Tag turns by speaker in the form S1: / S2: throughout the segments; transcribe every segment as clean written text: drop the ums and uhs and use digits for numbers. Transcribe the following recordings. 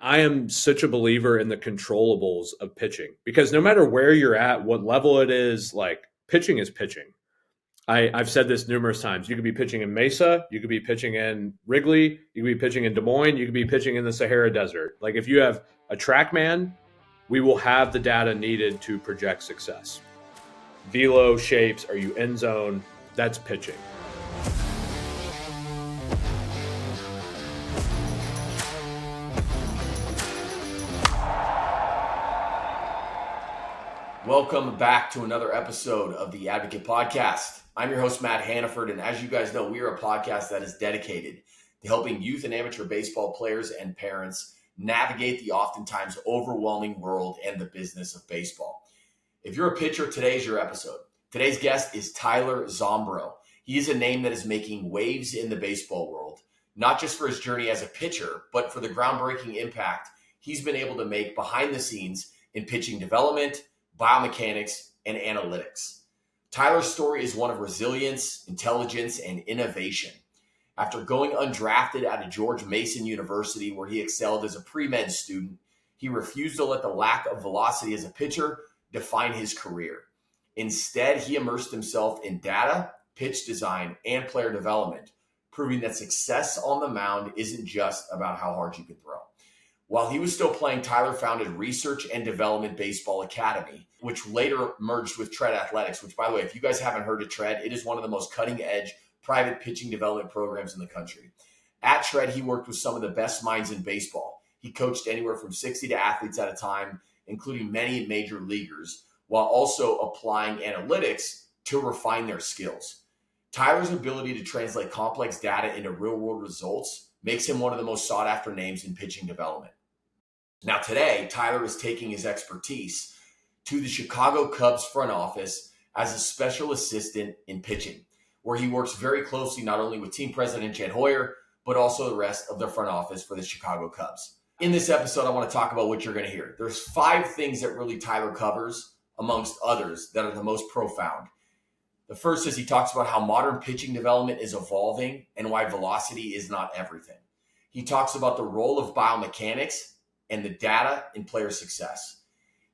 S1: I am such a believer in the controllables of pitching because no matter where you're at, what level it is, like pitching is pitching. I've said this numerous times. You could be pitching in Mesa, you could be pitching in Wrigley, you could be pitching in Des Moines, you could be pitching in the Sahara Desert. Like if you have a track man, we will have the data needed to project success. Velo shapes, are you end zone? That's pitching.
S2: Welcome back to another episode of the Advocate Podcast. I'm your host, Matt Hannaford, and as you guys know, we are a podcast that is dedicated to helping youth and amateur baseball players and parents navigate the oftentimes overwhelming world and the business of baseball. If you're a pitcher, today's your episode. Today's guest is Tyler Zombro. He is a name that is making waves in the baseball world, not just for his journey as a pitcher, but for the groundbreaking impact he's been able to make behind the scenes in pitching development, biomechanics, and analytics. Tyler's story is one of resilience, intelligence, and innovation. After going undrafted out of George Mason University, where he excelled as a pre-med student, he refused to let the lack of velocity as a pitcher define his career. Instead, he immersed himself in data, pitch design, and player development, proving that success on the mound isn't just about how hard you can throw. While he was still playing, Tyler founded Research and Development Baseball Academy, which later merged with Tread Athletics, which, by the way, if you guys haven't heard of Tread, it is one of the most cutting-edge private pitching development programs in the country. At Tread, he worked with some of the best minds in baseball. He coached anywhere from 60 athletes at a time, including many major leaguers, while also applying analytics to refine their skills. Tyler's ability to translate complex data into real-world results makes him one of the most sought-after names in pitching development. Now today, Tyler is taking his expertise to the Chicago Cubs front office as a special assistant in pitching, where he works very closely not only with team president Jed Hoyer, but also the rest of the front office for the Chicago Cubs. In this episode, I want to talk about what you're going to hear. There's 5 things that really Tyler covers, amongst others, that are the most profound. The first is he talks about how modern pitching development is evolving and why velocity is not everything. He talks about the role of biomechanics and the data in player success.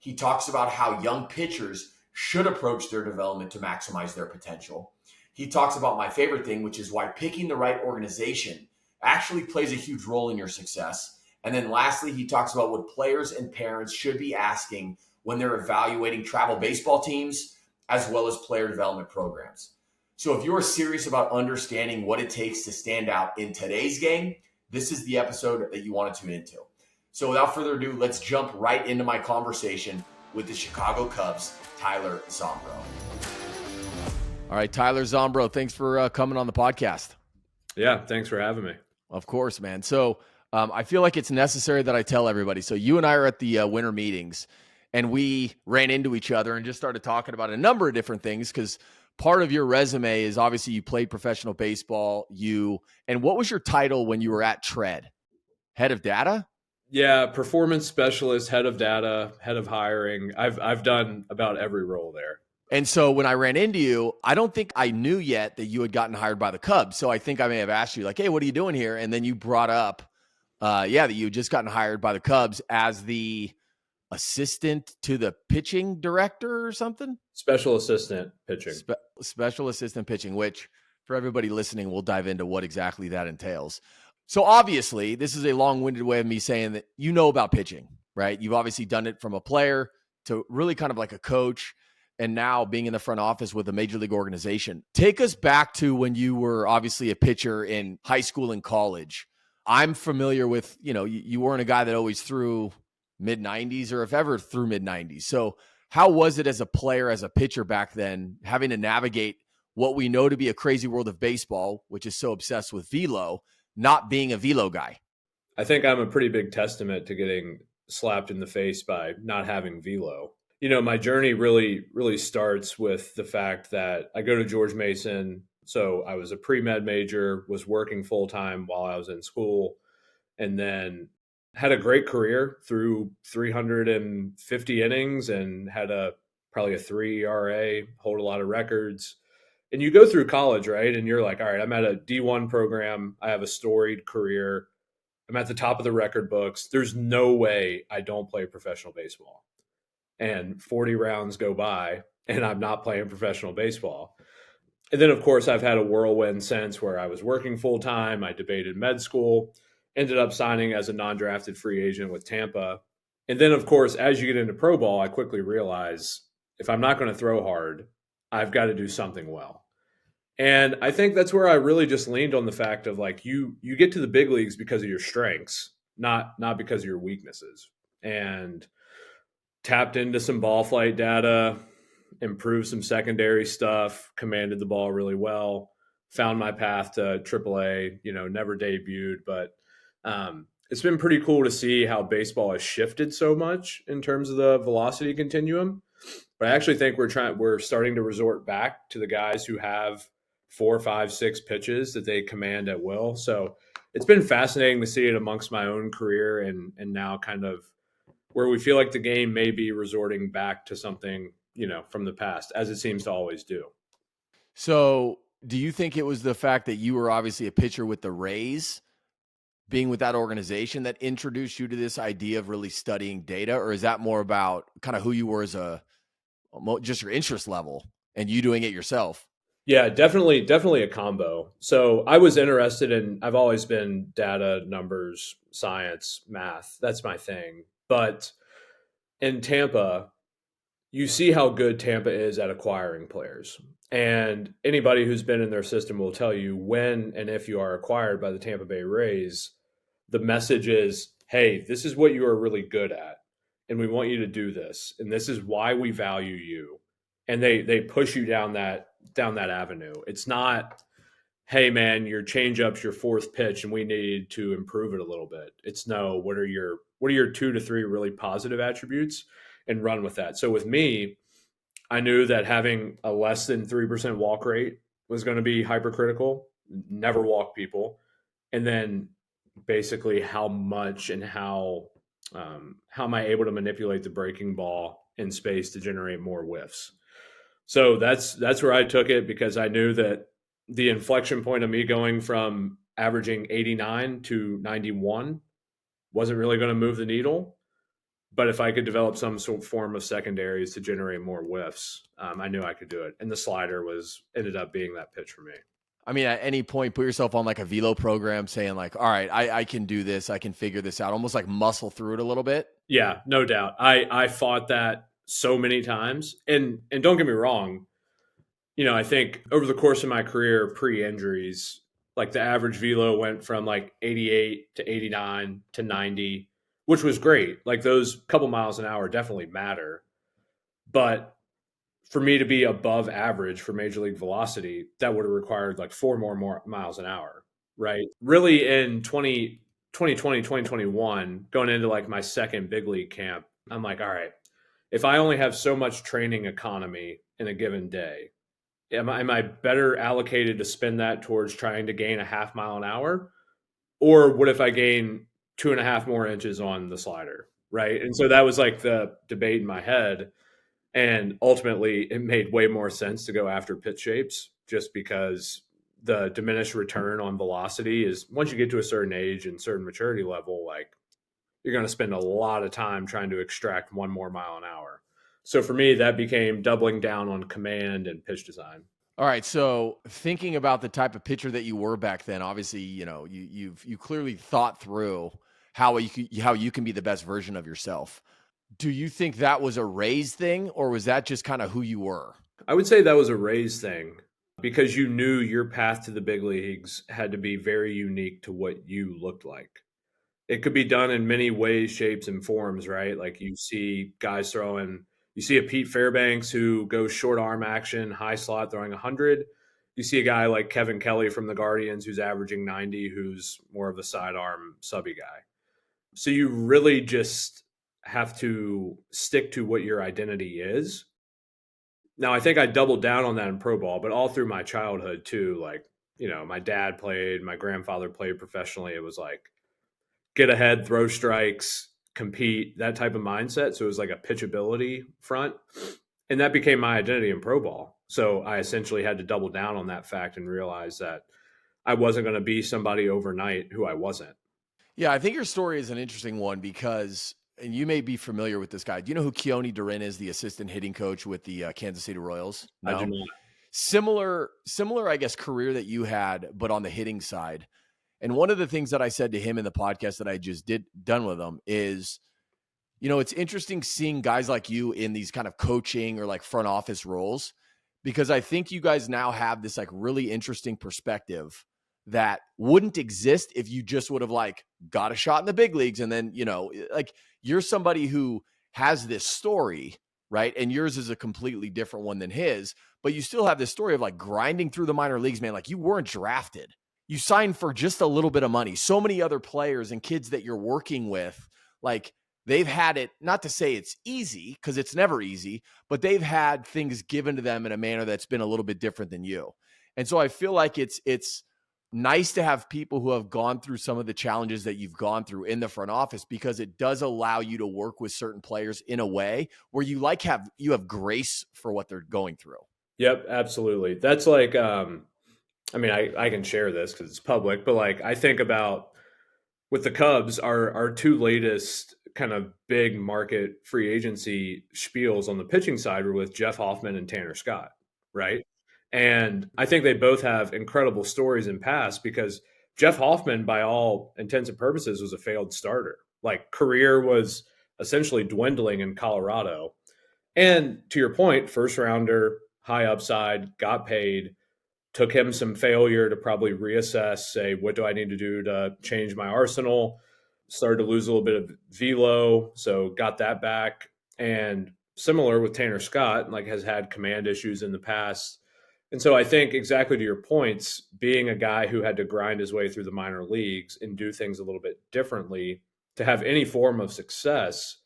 S2: He talks about how young pitchers should approach their development to maximize their potential. He talks about my favorite thing, which is why picking the right organization actually plays a huge role in your success. And then lastly, he talks about what players and parents should be asking when they're evaluating travel baseball teams, as well as player development programs. So if you're serious about understanding what it takes to stand out in today's game, this is the episode that you want to tune into. So without further ado, let's jump right into my conversation with the Chicago Cubs, Tyler Zombro. All right, Tyler Zombro, thanks for coming on the podcast.
S1: Yeah, thanks for having me.
S2: Of course, man. So I feel like it's necessary that I tell everybody. So you and I are at the winter meetings, and we ran into each other and just started talking about a number of different things because part of your resume is obviously you played professional baseball. And what was your title when you were at Tread? Head of data?
S1: Yeah, performance specialist, head of data, head of hiring. I've done about every role there.
S2: And so when I ran into you, I don't think I knew yet that you had gotten hired by the Cubs. So I think I may have asked you like, hey, what are you doing here? And then you brought up, that you had just gotten hired by the Cubs as the assistant to the pitching director or something?
S1: Special assistant pitching.
S2: Special assistant pitching, which for everybody listening, we'll dive into what exactly that entails. So obviously, this is a long-winded way of me saying that you know about pitching, right? You've obviously done it from a player to really kind of like a coach, and now being in the front office with a major league organization. Take us back to when you were obviously a pitcher in high school and college. I'm familiar with, you weren't a guy that always threw mid-90s or if ever threw mid-90s. So how was it as a player, as a pitcher back then, having to navigate what we know to be a crazy world of baseball, which is so obsessed with velo, not being a velo guy?
S1: I think I'm a pretty big testament to getting slapped in the face by not having velo. My journey really starts with the fact that I go to George Mason. So I was a pre-med major, was working full-time while I was in school, and then had a great career through 350 innings and had probably a 3 ERA, hold a lot of records. And you go through college, right? And you're like, all right, I'm at a D1 program. I have a storied career. I'm at the top of the record books. There's no way I don't play professional baseball. And 40 rounds go by and I'm not playing professional baseball. And then, of course, I've had a whirlwind since where I was working full time. I debated med school, ended up signing as a non drafted free agent with Tampa. And then, of course, as you get into pro ball, I quickly realize if I'm not going to throw hard, I've got to do something well. And I think that's where I really just leaned on the fact of like you get to the big leagues because of your strengths, not because of your weaknesses. And tapped into some ball flight data, improved some secondary stuff, commanded the ball really well, found my path to AAA, never debuted, but it's been pretty cool to see how baseball has shifted so much in terms of the velocity continuum. But I actually think we're starting to resort back to the guys who have 4, 5, 6 pitches that they command at will. So it's been fascinating to see it amongst my own career and now kind of where we feel like the game may be resorting back to something, from the past, as it seems to always do.
S2: So do you think it was the fact that you were obviously a pitcher with the Rays, being with that organization, that introduced you to this idea of really studying data? Or is that more about kind of who you were as just your interest level and you doing it yourself?
S1: Yeah, definitely a combo. So I was interested I've always been data, numbers, science, math. That's my thing. But in Tampa, you see how good Tampa is at acquiring players. And anybody who's been in their system will tell you when and if you are acquired by the Tampa Bay Rays, the message is, hey, this is what you are really good at. And we want you to do this. And this is why we value you. And they push you down that avenue. It's not, hey man, your changeup's your fourth pitch and we need to improve it a little bit. It's no, what are your 2 to 3 really positive attributes and run with that. So with me, I knew that having a less than 3% walk rate was going to be hypercritical, never walk people. And then basically how much and how am I able to manipulate the breaking ball in space to generate more whiffs. So that's where I took it, because I knew that the inflection point of me going from averaging 89 to 91 wasn't really going to move the needle. But if I could develop some sort of form of secondaries to generate more whiffs, I knew I could do it. And the slider ended up being that pitch for me.
S2: I mean, at any point, put yourself on like a velo program saying like, all right, I can do this. I can figure this out. Almost like muscle through it a little bit.
S1: Yeah, no doubt. I fought that so many times. And don't get me wrong, I think over the course of my career, pre-injuries, like the average velo went from like 88 to 89 to 90, which was great. Like those couple miles an hour definitely matter. But for me to be above average for major league velocity, that would have required like 4 more miles an hour, right? Really in 2020, 2021, going into like my second big league camp, I'm like, all right, if I only have so much training economy in a given day, am I better allocated to spend that towards trying to gain a half mile an hour? Or what if I gain 2.5 more inches on the slider, right? And so that was like the debate in my head. And ultimately, it made way more sense to go after pitch shapes, just because the diminished return on velocity is, once you get to a certain age and certain maturity level, like you're going to spend a lot of time trying to extract 1 more mile an hour. So for me, that became doubling down on command and pitch design.
S2: All right. So thinking about the type of pitcher that you were back then, obviously, you clearly thought through how you can be the best version of yourself. Do you think that was a Rays thing, or was that just kind of who you were?
S1: I would say that was a Rays thing, because you knew your path to the big leagues had to be very unique to what you looked like. It could be done in many ways, shapes, and forms, right? Like you see a Pete Fairbanks who goes short arm action, high slot, throwing 100. You see a guy like Kevin Kelly from the Guardians who's averaging 90, who's more of a sidearm subby guy. So you really just have to stick to what your identity is. Now, I think I doubled down on that in pro ball, but all through my childhood too. Like, my dad played, my grandfather played professionally. It was like, get ahead, throw strikes, compete, that type of mindset. So it was like a pitchability front. And that became my identity in pro ball. So I essentially had to double down on that fact and realize that I wasn't going to be somebody overnight who I wasn't.
S2: Yeah, I think your story is an interesting one because, and you may be familiar with this guy. Do you know who Keone Durin is, the assistant hitting coach with the Kansas City Royals?
S1: I do
S2: No?
S1: not.
S2: Similar, I guess, career that you had, but on the hitting side. And one of the things that I said to him in the podcast that I just done with him is, it's interesting seeing guys like you in these kind of coaching or like front office roles, because I think you guys now have this like really interesting perspective that wouldn't exist if you just would have like got a shot in the big leagues. And then, like you're somebody who has this story, right? And yours is a completely different one than his, but you still have this story of like grinding through the minor leagues, man. Like you weren't drafted. You signed for just a little bit of money. So many other players and kids that you're working with, like they've had it, not to say it's easy, because it's never easy, but they've had things given to them in a manner that's been a little bit different than you. And so I feel like it's nice to have people who have gone through some of the challenges that you've gone through in the front office, because it does allow you to work with certain players in a way where you have grace for what they're going through.
S1: Yep, absolutely. That's like, I can share this because it's public, but like I think about with the Cubs, our two latest kind of big market free agency spiels on the pitching side were with Jeff Hoffman and Tanner Scott, right? And I think they both have incredible stories in past because Jeff Hoffman, by all intents and purposes, was a failed starter. Like career was essentially dwindling in Colorado. And to your point, first rounder, high upside, got paid, took him some failure to probably reassess, say, what do I need to do to change my arsenal? Started to lose a little bit of velo, so got that back. And similar with Tanner Scott, like has had command issues in the past. And so I think exactly to your points, being a guy who had to grind his way through the minor leagues and do things a little bit differently to have any form of success,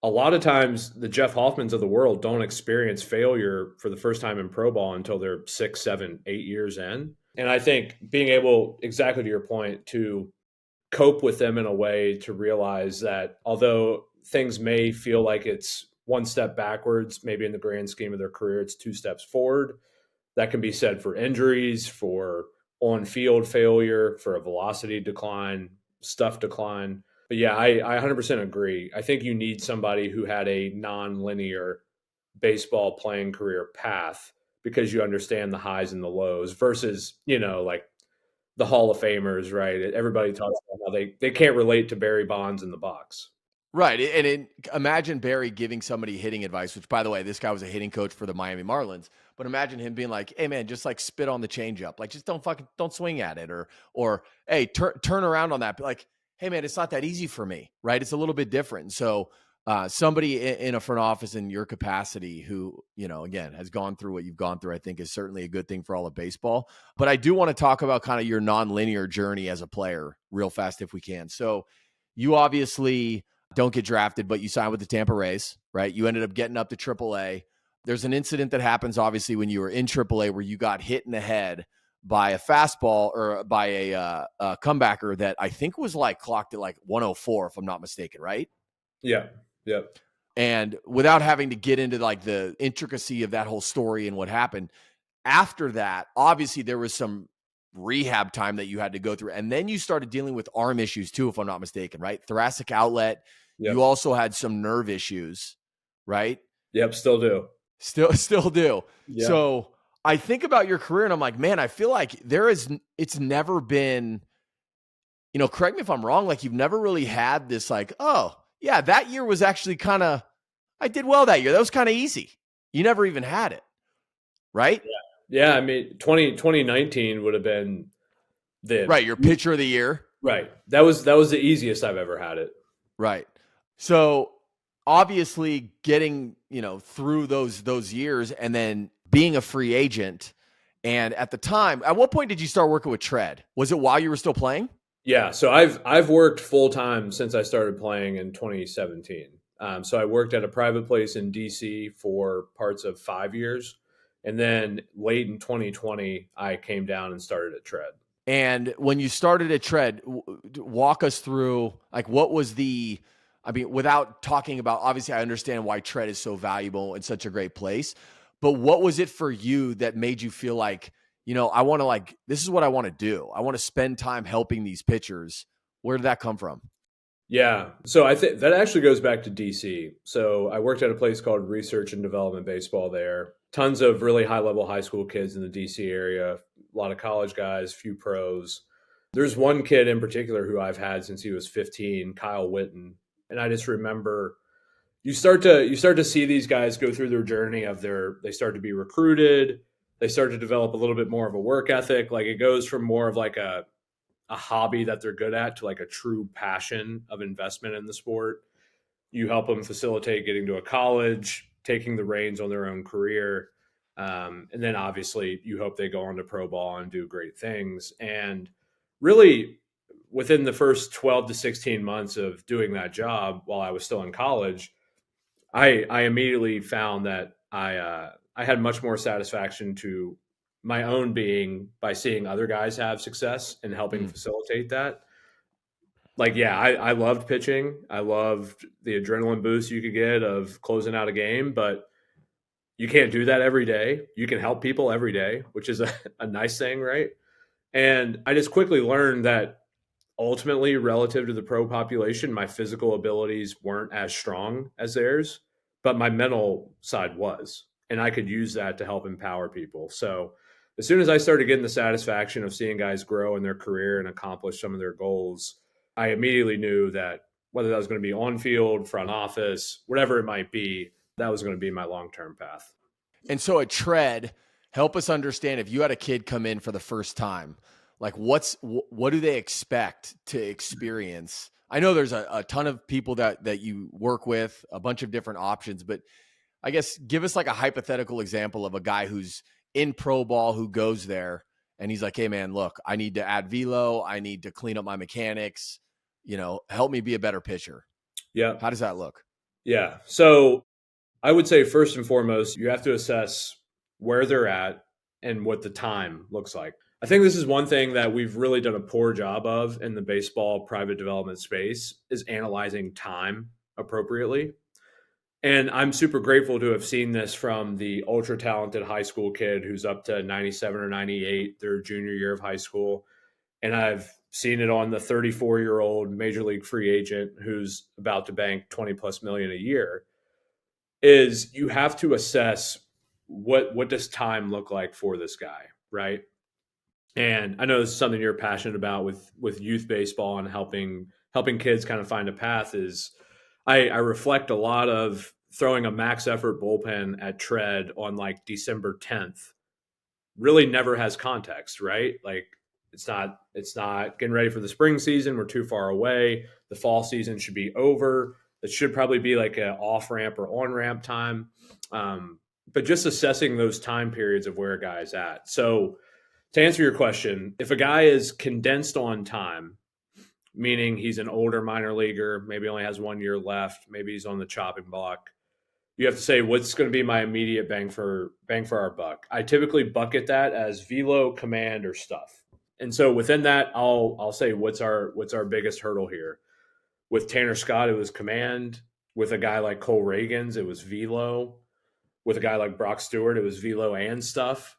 S1: a lot of times the Jeff Hoffmans of the world don't experience failure for the first time in pro ball until they're 6, 7, 8 years in. And I think being able, exactly to your point, to cope with them in a way to realize that although things may feel like it's one step backwards, maybe in the grand scheme of their career, it's two steps forward. That can be said for injuries, for on field failure, for a velocity decline, stuff decline. But yeah, I 100% agree. I think you need somebody who had a non-linear baseball playing career path because you understand the highs and the lows versus, like the Hall of Famers, right? Everybody talks about how they can't relate to Barry Bonds in the box.
S2: Right. And imagine Barry giving somebody hitting advice, which, by the way, this guy was a hitting coach for the Miami Marlins. But imagine him being like, hey, man, just like spit on the changeup. Like, just don't swing at it. Or hey, turn around on that. But like, hey, man, it's not that easy for me. Right. It's a little bit different. So somebody in a front office in your capacity who, again, has gone through what you've gone through, I think is certainly a good thing for all of baseball. But I do want to talk about kind of your nonlinear journey as a player real fast if we can. So you obviously don't get drafted, but you sign with the Tampa Rays, right? You ended up getting up to AAA. There's an incident that happens, obviously, when you were in AAA where you got hit in the head by a fastball or by a comebacker that I think was like clocked at like 104, if I'm not mistaken, right?
S1: Yeah. Yep.
S2: And without having to get into like the intricacy of that whole story and what happened, after that, obviously there was some rehab time that you had to go through. And then you started dealing with arm issues too, if I'm not mistaken, right? Thoracic outlet.
S1: Yep.
S2: You also had some nerve issues, right?
S1: Yep. Still do.
S2: Still do.
S1: Yeah.
S2: So I think about your career and I'm like, man, I feel like it's never been, correct me if I'm wrong. Like you've never really had this like, oh yeah, that year was actually I did well that year. That was kind of easy. You never even had it. Right?
S1: Yeah. I mean, 2019 would have been
S2: your pitcher of the year.
S1: Right. That was the easiest I've ever had it.
S2: Right. So obviously getting, through those years and then being a free agent. And at the time, at what point did you start working with Tread? Was it while you were still playing?
S1: Yeah. So I've worked full time since I started playing in 2017. So I worked at a private place in DC for parts of 5 years. And then late in 2020, I came down and started at Tread.
S2: And when you started at Tread, walk us through, like, what was without talking about, obviously I understand why Tread is so valuable and such a great place, but what was it for you that made you feel like, I want to this is what I want to do. I want to spend time helping these pitchers. Where did that come from?
S1: Yeah. So I think that actually goes back to DC. So I worked at a place called Research and Development Baseball there. Tons of really high level high school kids in the DC area, a lot of college guys, few pros. There's one kid in particular who I've had since he was 15, Kyle Witten. And I just remember you start to see these guys go through their journey of they start to be recruited, they start to develop a little bit more of a work ethic. Like it goes from more of like a hobby that they're good at to like a true passion of investment in the sport. You help them facilitate getting to a college, taking the reins on their own career. And then obviously you hope they go on to pro ball and do great things. And really, within the first 12 to 16 months of doing that job while I was still in college, I immediately found that I had much more satisfaction to my own being by seeing other guys have success and helping
S2: Mm.
S1: facilitate that. Like, yeah, I loved pitching. I loved the adrenaline boost you could get of closing out a game, but you can't do that every day. You can help people every day, which is a nice thing, right? And I just quickly learned that ultimately, relative to the pro population, my physical abilities weren't as strong as theirs, but my mental side was. And I could use that to help empower people. So as soon as I started getting the satisfaction of seeing guys grow in their career and accomplish some of their goals, I immediately knew that whether that was going to be on field, front office, whatever it might be, that was going to be my long term path.
S2: And so at Tread, help us understand if you had a kid come in for the first time, like what do they expect to experience? I know there's a ton of people that you work with, a bunch of different options, but I guess give us like a hypothetical example of a guy who's in pro ball who goes there and he's like, hey man, look, I need to add velo. I need to clean up my mechanics, help me be a better pitcher.
S1: Yeah.
S2: How does that look?
S1: Yeah. So I would say first and foremost, you have to assess where they're at and what the time looks like. I think this is one thing that we've really done a poor job of in the baseball private development space is analyzing time appropriately. And I'm super grateful to have seen this from the ultra talented high school kid who's up to 97 or 98, their junior year of high school. And I've seen it on the 34-year-old major league free agent who's about to bank 20 plus million a year. Is you have to assess what does time look like for this guy, right? And I know this is something you're passionate about with youth baseball and helping kids kind of find a path. Is I reflect a lot of throwing a max effort bullpen at Tread on like December 10th really never has context, right? Like it's not getting ready for the spring season. We're too far away. The fall season should be over. It should probably be like an off ramp or on ramp time. But just assessing those time periods of where a guy's at. So to answer your question, if a guy is condensed on time, meaning he's an older minor leaguer, maybe only has 1 year left, maybe he's on the chopping block, you have to say what's going to be my immediate bang for our buck. I typically bucket that as velo, command, or stuff. And so within that, I'll say what's our biggest hurdle here. With Tanner Scott, it was command. With a guy like Cole Reagans, it was velo. With a guy like Brock Stewart, it was velo and stuff.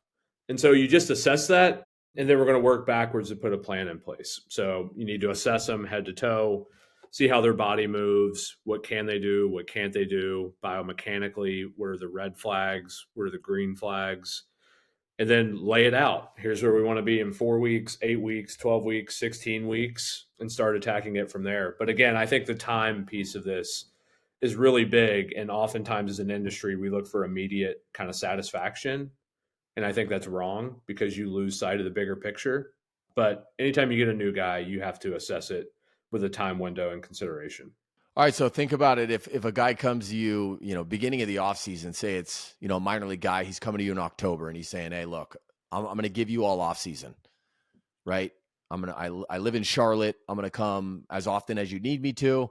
S1: And so you just assess that, and then we're going to work backwards to put a plan in place. So you need to assess them head to toe, see how their body moves, what can they do, what can't they do, biomechanically, what are the red flags, what are the green flags, and then lay it out. Here's where we want to be in 4 weeks, 8 weeks, 12 weeks, 16 weeks, and start attacking it from there. But again, I think the time piece of this is really big. And oftentimes as an industry, we look for immediate kind of satisfaction. And I think that's wrong because you lose sight of the bigger picture. But anytime you get a new guy, you have to assess it with a time window and consideration.
S2: All right, so think about it. If a guy comes to you, beginning of the offseason, say it's, a minor league guy, he's coming to you in October and he's saying, hey, look, I'm going to give you all offseason, right? I live in Charlotte. I'm going to come as often as you need me to.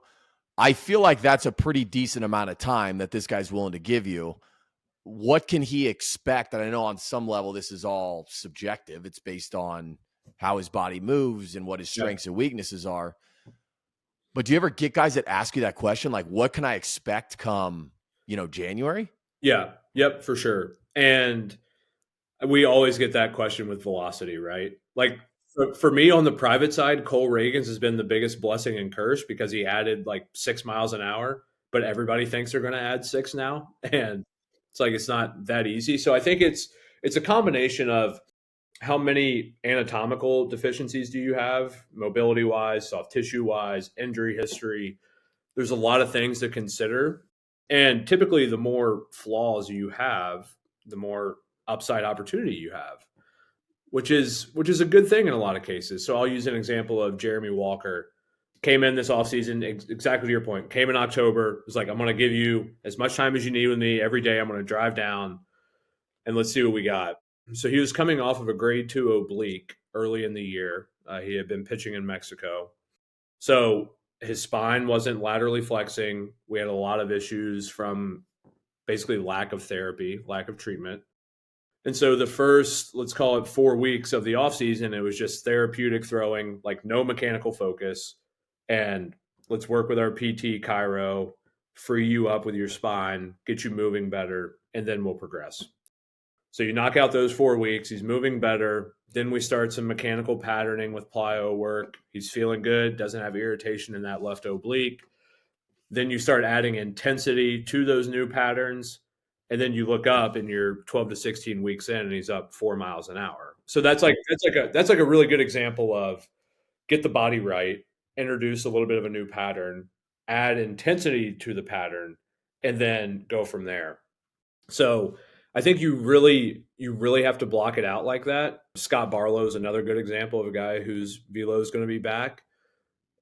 S2: I feel like that's a pretty decent amount of time that this guy's willing to give you. What can he expect? And I know on some level, this is all subjective. It's based on how his body moves and what his strengths and weaknesses are. But do you ever get guys that ask you that question? Like, what can I expect come, January?
S1: Yeah. Yep, for sure. And we always get that question with velocity, right? Like For me on the private side, Cole Reagans has been the biggest blessing and curse because he added like 6 miles an hour, but everybody thinks they're going to add six now, and it's like it's not that easy. So I think it's a combination of how many anatomical deficiencies do you have, mobility wise, soft tissue wise, injury history. There's a lot of things to consider, and typically the more flaws you have, the more upside opportunity you have, which is a good thing in a lot of cases. So I'll use an example of Jeremy Walker. Came in this offseason, exactly to your point. Came in October. Was like, I'm going to give you as much time as you need with me every day. I'm going to drive down and let's see what we got. So he was coming off of a grade 2 oblique early in the year. He had been pitching in Mexico. So his spine wasn't laterally flexing. We had a lot of issues from basically lack of therapy, lack of treatment. And so the first, let's call it 4 weeks of the offseason, it was just therapeutic throwing, like no mechanical focus. And let's work with our PT Chiro, free you up with your spine, get you moving better, and then we'll progress. So you knock out those 4 weeks, he's moving better. Then we start some mechanical patterning with plyo work. He's feeling good, doesn't have irritation in that left oblique. Then you start adding intensity to those new patterns. And then you look up and you're 12 to 16 weeks in and he's up 4 miles an hour. So that's like a really good example of get the body right, introduce a little bit of a new pattern, add intensity to the pattern, and then go from there. So I think you really have to block it out like that. Scott Barlow is another good example of a guy whose velo is going to be back.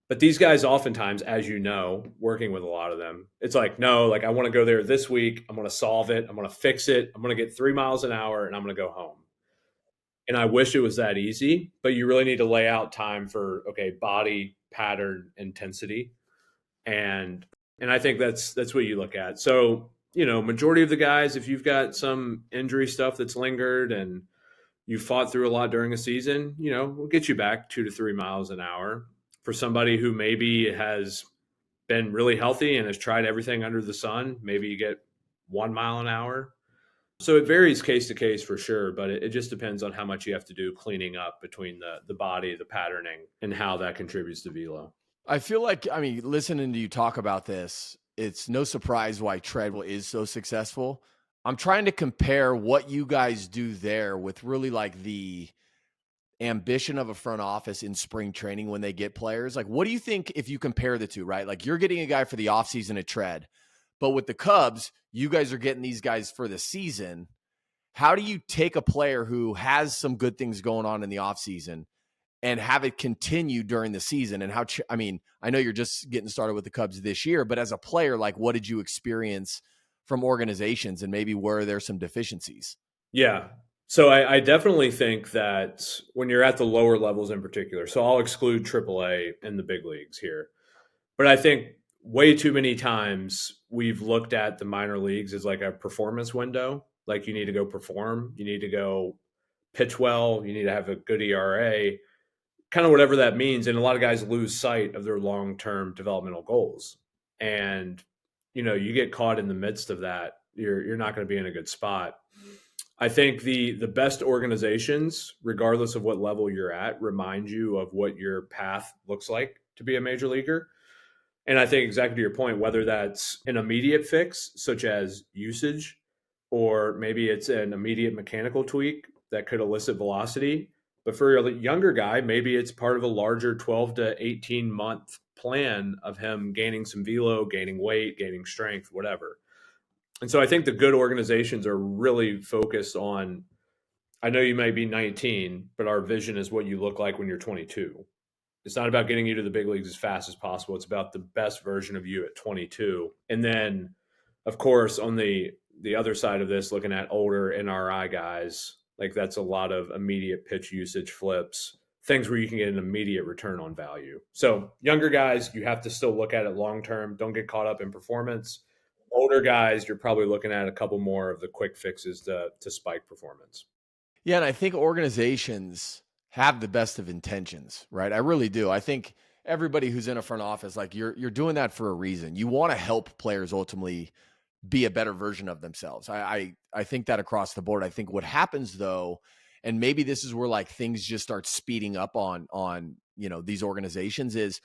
S1: But these guys oftentimes, as you know, working with a lot of them, it's like, no, like I want to go there this week. I'm going to solve it. I'm going to fix it. I'm going to get 3 miles an hour and I'm going to go home. And I wish it was that easy, but you really need to lay out time for, okay, body, pattern, intensity. And I think that's what you look at. So, majority of the guys, if you've got some injury stuff that's lingered and you fought through a lot during a season, we'll get you back 2 to 3 miles an hour. For somebody who maybe has been really healthy and has tried everything under the sun, maybe you get 1 mile an hour. So it varies case to case for sure, but it just depends on how much you have to do cleaning up between the body, the patterning, and how that contributes to velo.
S2: I feel like, listening to you talk about this, it's no surprise why Treadwell is so successful. I'm trying to compare what you guys do there with really like the ambition of a front office in spring training when they get players. Like, what do you think if you compare the two, right? Like you're getting a guy for the offseason at Tread, but with the Cubs, you guys are getting these guys for the season. How do you take a player who has some good things going on in the offseason and have it continue during the season? And I know you're just getting started with the Cubs this year, but as a player, like what did you experience from organizations and maybe where there's some deficiencies?
S1: Yeah. So I definitely think that when you're at the lower levels in particular, so I'll exclude AAA and the big leagues here, but I think way too many times we've looked at the minor leagues as like a performance window. Like you need to go perform, you need to go pitch well, you need to have a good ERA, kind of whatever that means. And a lot of guys lose sight of their long-term developmental goals. And, you get caught in the midst of that, you're not going to be in a good spot. I think the best organizations, regardless of what level you're at, remind you of what your path looks like to be a major leaguer. And I think exactly to your point, whether that's an immediate fix, such as usage, or maybe it's an immediate mechanical tweak that could elicit velocity. But for a younger guy, maybe it's part of a larger 12 to 18 month plan of him gaining some velo, gaining weight, gaining strength, whatever. And so I think the good organizations are really focused on, I know you may be 19, but our vision is what you look like when you're 22. It's not about getting you to the big leagues as fast as possible. It's about the best version of you at 22. And then, of course, on the other side of this, looking at older NRI guys, like that's a lot of immediate pitch usage flips, things where you can get an immediate return on value. So younger guys, you have to still look at it long-term. Don't get caught up in performance. Older guys, you're probably looking at a couple more of the quick fixes to spike performance.
S2: Yeah, and I think organizations have the best of intentions, right? I really do. I think everybody who's in a front office, like you're doing that for a reason. You want to help players ultimately be a better version of themselves. I think that across the board. I think what happens though and maybe this is where like things just start speeding up on these organizations, is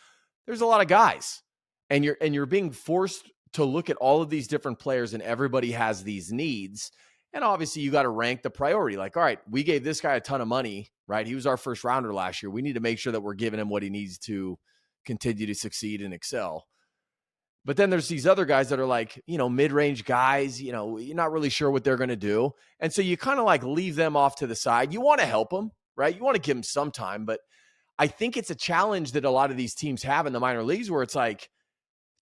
S2: there's a lot of guys, and you're being forced to look at all of these different players, and everybody has these needs. And obviously you got to rank the priority. Like, all right, we gave this guy a ton of money, right? He was our first rounder last year. We need to make sure that we're giving him what he needs to continue to succeed and excel. But then there's these other guys that are like, mid-range guys, you're not really sure what they're going to do. And so you kind of like leave them off to the side. You want to help them, right? You want to give them some time. But I think it's a challenge that a lot of these teams have in the minor leagues, where it's like,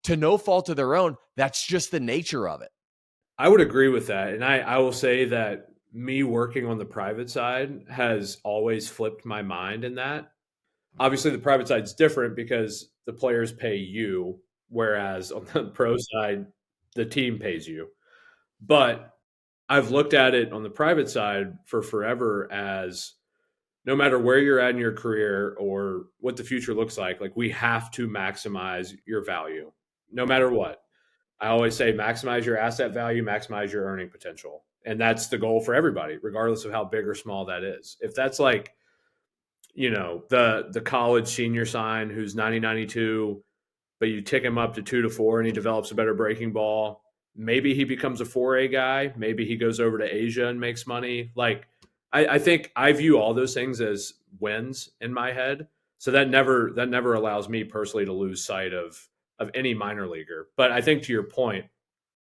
S2: to no fault of their own, that's just the nature of it.
S1: I would agree with that. And I will say that me working on the private side has always flipped my mind in that. Obviously, the private side's different because the players pay you, whereas on the pro side, the team pays you. But I've looked at it on the private side for forever as no matter where you're at in your career or what the future looks like we have to maximize your value no matter what. I always say maximize your asset value, maximize your earning potential. And that's the goal for everybody, regardless of how big or small that is. If that's like, the college senior sign who's 90-92, but you tick him up to 2 to 4 and he develops a better breaking ball, maybe he becomes a 4A guy. Maybe he goes over to Asia and makes money. Like, I think I view all those things as wins in my head. So that never allows me personally to lose sight of any minor leaguer. But I think to your point,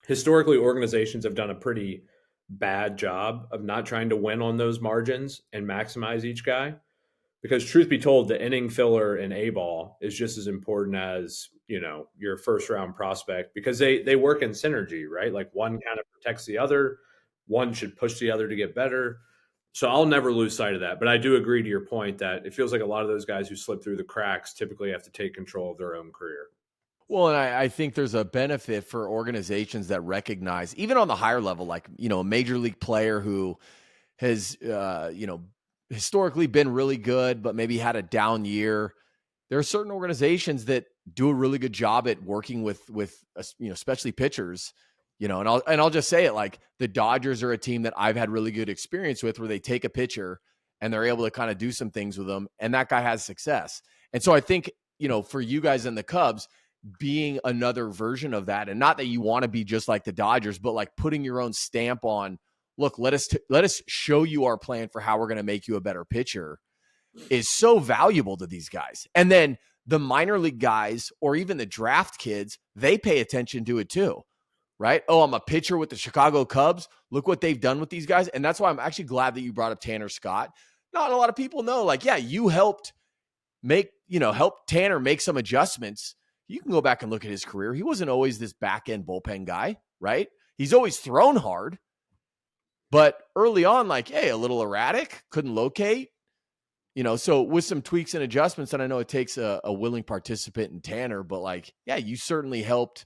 S1: historically organizations have done a pretty bad job of not trying to win on those margins and maximize each guy. Because truth be told, the inning filler in A ball is just as important as, your first round prospect, because they work in synergy, right? Like one kind of protects the other, one should push the other to get better. So I'll never lose sight of that. But I do agree to your point that it feels like a lot of those guys who slip through the cracks typically have to take control of their own career.
S2: Well, and I think there's a benefit for organizations that recognize, even on the higher level, like, a major league player who has, historically been really good, but maybe had a down year. There are certain organizations that do a really good job at working with especially pitchers, and I'll just say it, like the Dodgers are a team that I've had really good experience with, where they take a pitcher and they're able to kind of do some things with them, and that guy has success. And so I think, for you guys in the Cubs, being another version of that, and not that you want to be just like the Dodgers, but like putting your own stamp on, look, let us show you our plan for how we're going to make you a better pitcher, is so valuable to these guys. And then the minor league guys, or even the draft kids, they pay attention to it too, right? Oh, I'm a pitcher with the Chicago Cubs. Look what they've done with these guys. And that's why I'm actually glad that you brought up Tanner Scott. Not a lot of people know, like, yeah, you helped help Tanner make some adjustments. You can go back and look at his career. He wasn't always this back end bullpen guy, right? He's always thrown hard. But early on, like, hey, a little erratic, couldn't locate, so with some tweaks and adjustments, and I know it takes a willing participant in Tanner, but like, yeah, you certainly helped,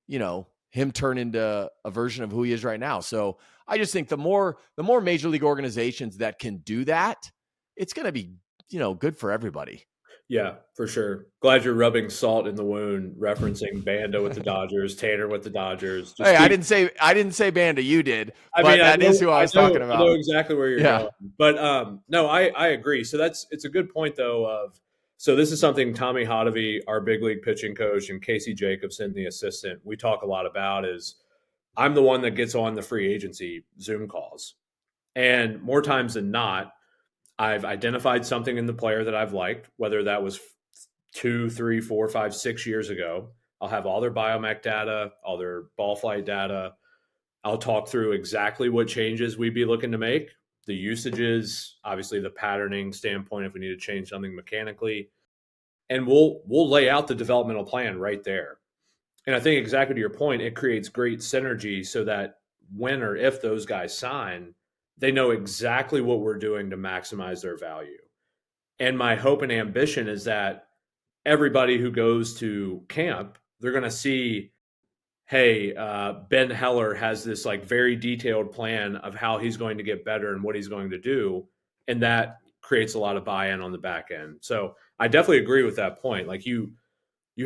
S2: him turn into a version of who he is right now. So I just think the more major league organizations that can do that, it's going to be, good for everybody.
S1: Yeah, for sure. Glad you're rubbing salt in the wound, referencing Banda with the Dodgers, Tanner with the Dodgers.
S2: Hey, I didn't say Banda, you did. That is who I was talking about.
S1: I know exactly where you're going. But no, I agree. So it's a good point though. So this is something Tommy Hotovy, our big league pitching coach, and Casey Jacobson, the assistant, we talk a lot about. Is I'm the one that gets on the free agency Zoom calls, and more times than not, I've identified something in the player that I've liked, whether that was 2, 3, 4, 5, 6 years ago. I'll have all their biomech data, all their ball flight data. I'll talk through exactly what changes we'd be looking to make, the usages, obviously the patterning standpoint if we need to change something mechanically. And we'll lay out the developmental plan right there. And I think exactly to your point, it creates great synergy so that when or if those guys sign, they know exactly what we're doing to maximize their value. And my hope and ambition is that everybody who goes to camp, they're going to see, hey, Ben Heller has this like very detailed plan of how he's going to get better and what he's going to do. And that creates a lot of buy-in on the back end. So I definitely agree with that point. Like you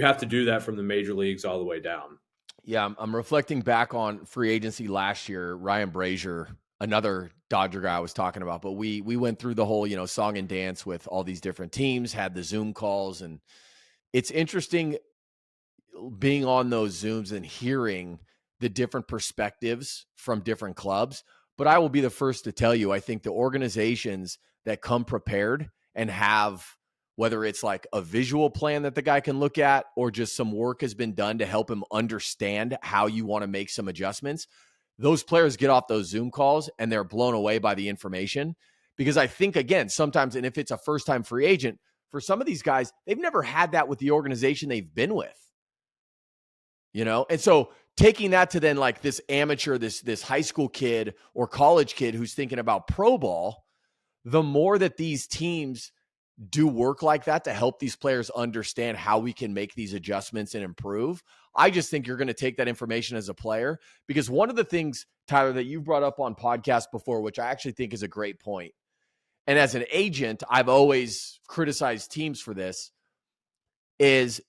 S1: have to do that from the major leagues all the way down.
S2: Yeah, I'm reflecting back on free agency last year. Ryan Brazier another Dodger guy I was talking about, but we went through the whole, song and dance with all these different teams, had the Zoom calls, and it's interesting being on those Zooms and hearing the different perspectives from different clubs. But I will be the first to tell you, I think the organizations that come prepared and have, whether it's like a visual plan that the guy can look at or just some work has been done to help him understand how you want to make some adjustments, those players get off those Zoom calls and they're blown away by the information. Because I think, again, sometimes, and if it's a first-time free agent, for some of these guys, they've never had that with the organization they've been with. And so taking that to then like this amateur, this high school kid or college kid who's thinking about pro ball, the more that these teams do work like that to help these players understand how we can make these adjustments and improve, I just think you're going to take that information as a player. Because one of the things, Tyler, that you've brought up on podcasts before, which I actually think is a great point, and as an agent, I've always criticized teams for this, is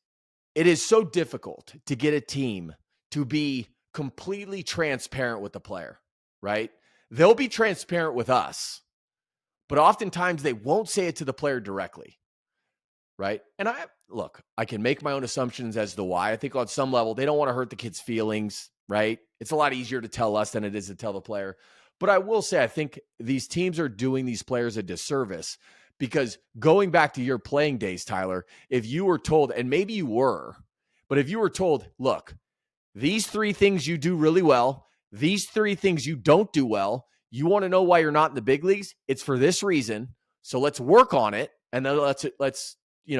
S2: it is so difficult to get a team to be completely transparent with the player, right? They'll be transparent with us, but oftentimes they won't say it to the player directly, right? And I can make my own assumptions as to why. I think on some level, they don't want to hurt the kid's feelings, right? It's a lot easier to tell us than it is to tell the player. But I will say, I think these teams are doing these players a disservice because going back to your playing days, Tyler, if you were told, and maybe you were, but if you were told, look, these 3 things you do really well, these 3 things you don't do well, you want to know why you're not in the big leagues? It's for this reason. So let's work on it. And then let's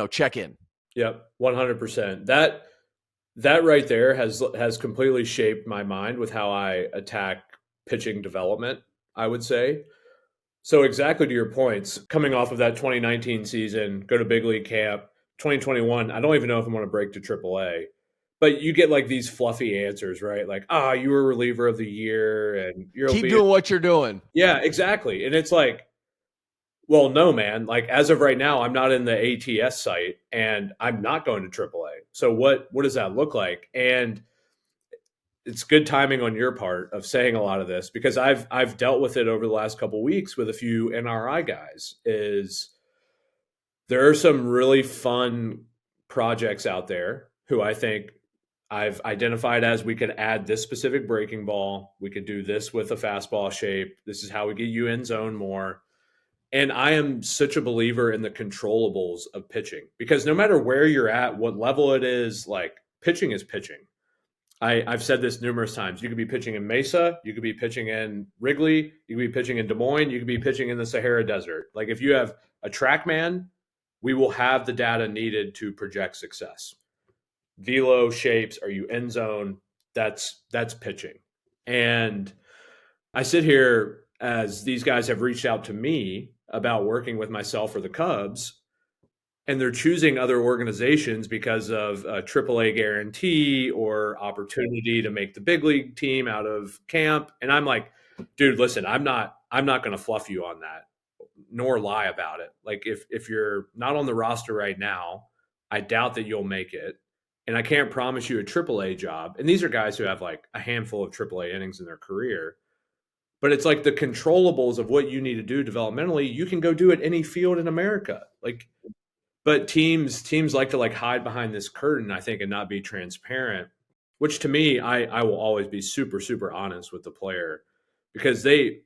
S2: check in.
S1: Yep. 100%. That right there has completely shaped my mind with how I attack pitching development, I would say. So exactly to your points, coming off of that 2019 season, go to big league camp, 2021, I don't even know if I want to break to AAA, but you get like these fluffy answers, right? Like, you were reliever of the year and
S2: keep doing what you're doing.
S1: Yeah, exactly. And it's like, well, no, man, like as of right now, I'm not in the ATS site and I'm not going to AAA. So what does that look like? And it's good timing on your part of saying a lot of this because I've dealt with it over the last couple of weeks with a few NRI guys. Is there are some really fun projects out there who I think I've identified as we could add this specific breaking ball. We could do this with a fastball shape. This is how we get you in zone more. And I am such a believer in the controllables of pitching because no matter where you're at, what level it is, like pitching is pitching. I've said this numerous times. You could be pitching in Mesa. You could be pitching in Wrigley. You could be pitching in Des Moines. You could be pitching in the Sahara Desert. Like if you have a TrackMan, we will have the data needed to project success. Velo shapes, are you end zone? That's pitching. And I sit here as these guys have reached out to me about working with myself or the Cubs, and they're choosing other organizations because of a AAA guarantee or opportunity to make the big league team out of camp. And I'm like, dude, listen, I'm not going to fluff you on that, nor lie about it. Like if you're not on the roster right now, I doubt that you'll make it. And I can't promise you a AAA job. And these are guys who have like a handful of AAA innings in their career. But it's like the controllables of what you need to do developmentally, you can go do at any field in America. Like, but teams like to like hide behind this curtain, I think, and not be transparent, which to me, I will always be super, super honest with the player because I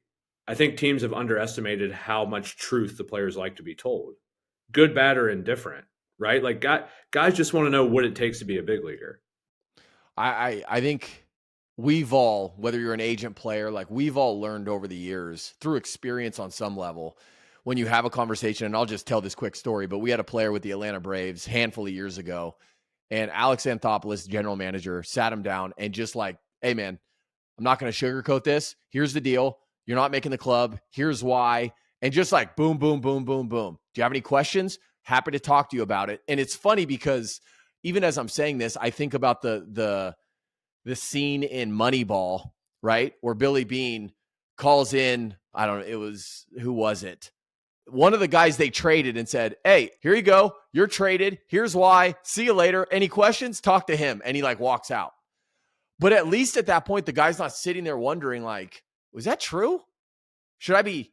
S1: think teams have underestimated how much truth the players like to be told, good, bad, or indifferent, right? Like guys just want to know what it takes to be a big leaguer.
S2: I think we've all, whether you're an agent player, like we've all learned over the years through experience on some level, when you have a conversation, and I'll just tell this quick story, but we had a player with the Atlanta Braves a handful of years ago, and Alex Anthopoulos, general manager, sat him down and just like, hey man, I'm not going to sugarcoat this. Here's the deal. You're not making the club. Here's why. And just like boom, boom, boom, boom, boom. Do you have any questions? Happy to talk to you about it. And it's funny because even as I'm saying this, I think about the scene in Moneyball, right? Where Billy Bean calls in, I don't know, who was it? One of the guys they traded and said, hey, here you go. You're traded. Here's why. See you later. Any questions? Talk to him. And he like walks out. But at least at that point, the guy's not sitting there wondering like, was that true? should I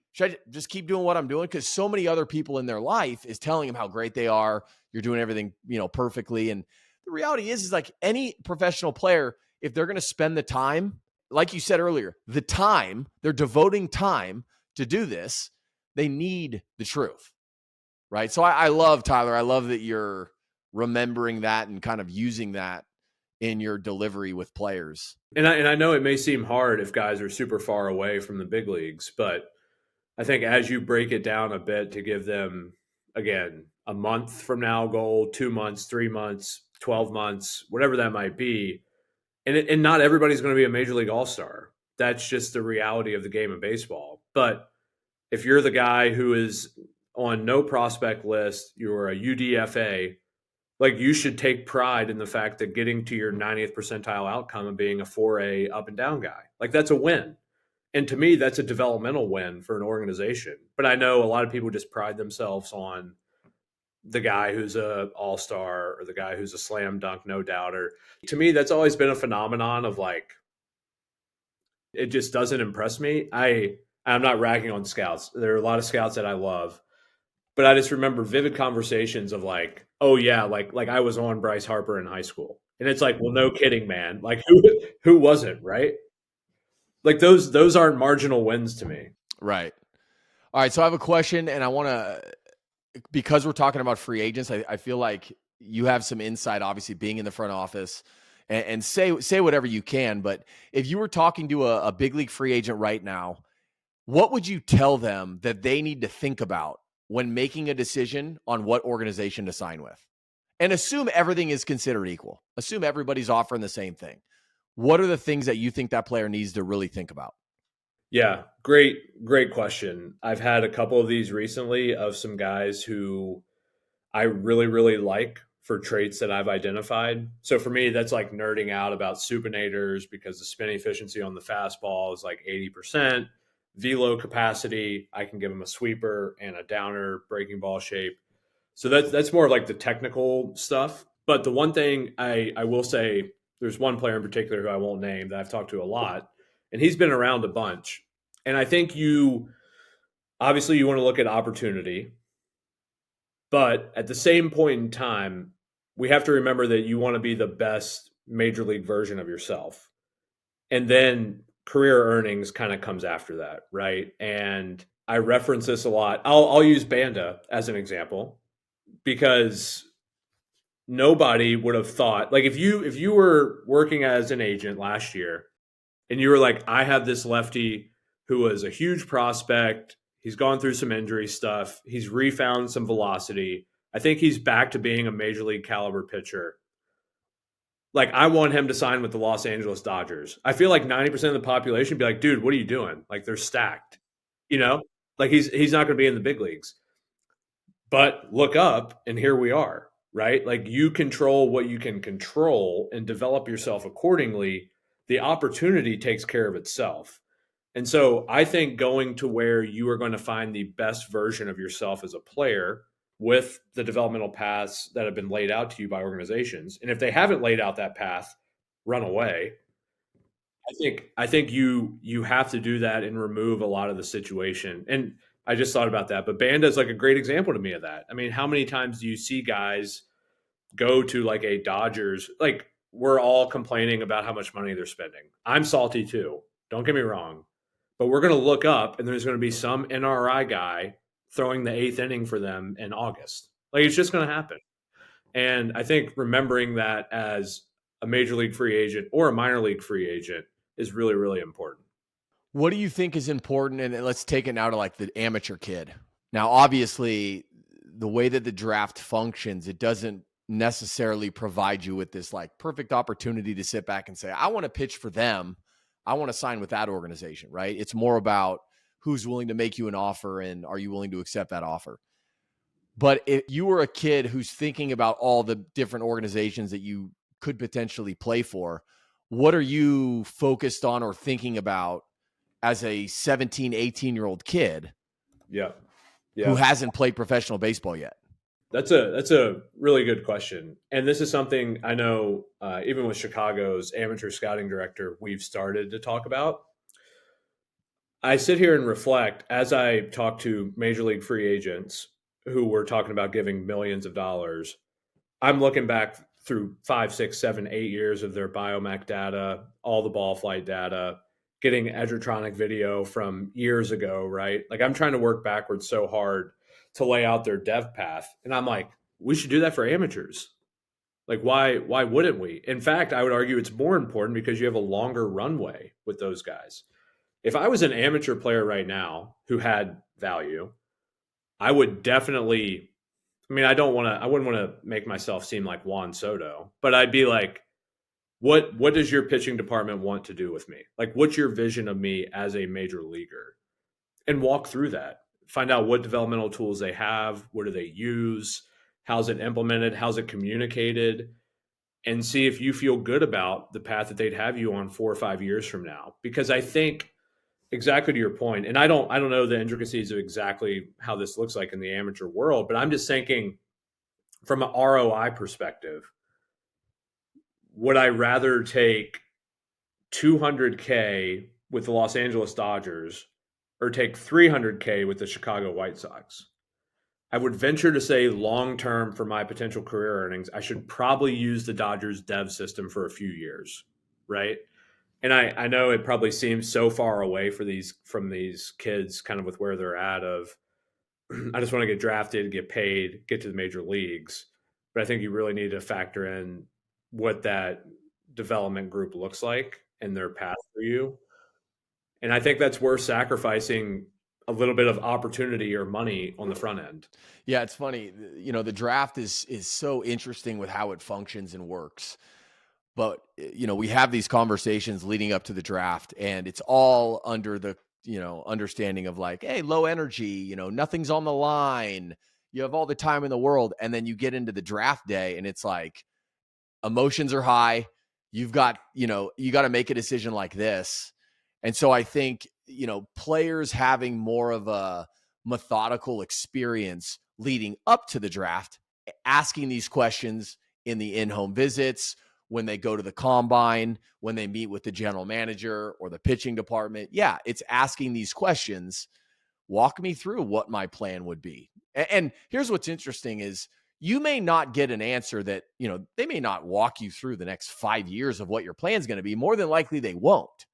S2: just keep doing what I'm doing? Because so many other people in their life is telling them how great they are. You're doing everything, perfectly. And the reality is like any professional player, if they're going to spend the time, like you said earlier, they're devoting time to do this, they need the truth. Right. So I love, Tyler, I love that you're remembering that and kind of using that in your delivery with players.
S1: And I know it may seem hard if guys are super far away from the big leagues, but I think as you break it down a bit to give them, again, a month from now goal, 2 months, 3 months, 12 months, whatever that might be, and not everybody's going to be a major league all-star. That's just the reality of the game of baseball. But if you're the guy who is on no prospect list, you're a UDFA, like you should take pride in the fact that getting to your 90th percentile outcome and being a 4A up and down guy. Like that's a win. And to me, that's a developmental win for an organization. But I know a lot of people just pride themselves on the guy who's a all-star or the guy who's a slam dunk, no doubter. To me, that's always been a phenomenon of like, it just doesn't impress me. I'm not ragging on scouts. There are a lot of scouts that I love, but I just remember vivid conversations of like, oh yeah, like I was on Bryce Harper in high school. And it's like, well, no kidding, man. Like who wasn't, right? Like those aren't marginal wins to me.
S2: Right. All right. So I have a question, and I want to, because we're talking about free agents, I feel like you have some insight, obviously being in the front office, and say whatever you can. But if you were talking to a big league free agent right now, what would you tell them that they need to think about when making a decision on what organization to sign with? And assume everything is considered equal. Assume everybody's offering the same thing. What are the things that you think that player needs to really think about?
S1: Yeah, great question. I've had a couple of these recently of some guys who I really, really like for traits that I've identified. So for me, that's like nerding out about supinators because the spin efficiency on the fastball is like 80%. Velo capacity, I can give them a sweeper and a downer breaking ball shape. So that's more like the technical stuff. But the one thing I will say, there's one player in particular who I won't name that I've talked to a lot, and he's been around a bunch. And I think you obviously you want to look at opportunity, but at the same point in time, we have to remember that you want to be the best major league version of yourself. And then career earnings kind of comes after that, right? And I reference this a lot. I'll use Banda as an example because nobody would have thought, like if you were working as an agent last year and you were like, I have this lefty who was a huge prospect. He's gone through some injury stuff. He's refound some velocity. I think he's back to being a major league caliber pitcher. Like, I want him to sign with the Los Angeles Dodgers. I feel like 90% of the population would be like, dude, what are you doing? Like, they're stacked, you know? Like, he's not going to be in the big leagues. But look up, and here we are, right? Like, you control what you can control and develop yourself accordingly. The opportunity takes care of itself. And so I think going to where you are going to find the best version of yourself as a player with the developmental paths that have been laid out to you by organizations. And if they haven't laid out that path, run away. I think you have to do that and remove a lot of the situation. And I just thought about that. But Banda is like a great example to me of that. I mean, how many times do you see guys go to like a Dodgers? Like, we're all complaining about how much money they're spending. I'm salty too. Don't get me wrong. But we're going to look up and there's going to be some NRI guy throwing the eighth inning for them in August. Like, it's just going to happen. And I think remembering that as a major league free agent or a minor league free agent is really, really important.
S2: What do you think is important? And let's take it now to like the amateur kid. Now, obviously, the way that the draft functions, it doesn't necessarily provide you with this like perfect opportunity to sit back and say, I want to pitch for them. I want to sign with that organization, right? It's more about who's willing to make you an offer and are you willing to accept that offer? But if you were a kid who's thinking about all the different organizations that you could potentially play for, what are you focused on or thinking about as a 17, 18-year-old kid
S1: Yeah.
S2: who hasn't played professional baseball yet?
S1: That's a really good question. And this is something I know even with Chicago's amateur scouting director, we've started to talk about. I sit here and reflect as I talk to major league free agents who were talking about giving millions of dollars. I'm looking back through 5, 6, 7, 8 years of their biomech data, all the ball flight data, getting edgertronic video from years ago, right? Like I'm trying to work backwards so hard to lay out their dev path. And I'm like, we should do that for amateurs. Like why wouldn't we? In fact, I would argue it's more important because you have a longer runway with those guys. If I was an amateur player right now who had value, I would definitely, I mean, I wouldn't want to make myself seem like Juan Soto, but I'd be like, what does your pitching department want to do with me? Like, what's your vision of me as a major leaguer? And walk through that. Find out what developmental tools they have, what do they use, how's it implemented, how's it communicated, and see if you feel good about the path that they'd have you on 4 or 5 years from now. Because I think exactly to your point, and I don't know the intricacies of exactly how this looks like in the amateur world, but I'm just thinking from an ROI perspective, would I rather take 200K with the Los Angeles Dodgers or take 300K with the Chicago White Sox? I would venture to say long term for my potential career earnings, I should probably use the Dodgers dev system for a few years, right? And I know it probably seems so far away for these from these kids kind of with where they're at of I just want to get drafted, get paid, get to the major leagues. But I think you really need to factor in what that development group looks like and their path for you. And I think that's worth sacrificing a little bit of opportunity or money on the front end.
S2: Yeah, it's funny. The draft is so interesting with how it functions and works. But we have these conversations leading up to the draft, and it's all under the understanding of like, hey, low energy, nothing's on the line. You have all the time in the world, and then you get into the draft day, and it's like emotions are high. You've got you got to make a decision like this, and so I think players having more of a methodical experience leading up to the draft, asking these questions in the in-home visits, when they go to the combine, when they meet with the general manager or the pitching department. Yeah, it's asking these questions. Walk me through what my plan would be. And here's what's interesting is you may not get an answer that, they may not walk you through the next 5 years of what your plan is going to be. More than likely they won't.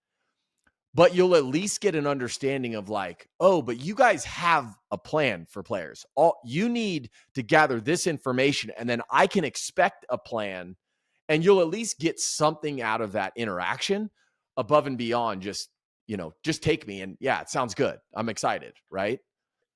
S2: But you'll at least get an understanding of like, oh, but you guys have a plan for players. All you need to gather this information, and then I can expect a plan, and you'll at least get something out of that interaction above and beyond just take me. And yeah, it sounds good. I'm excited, right?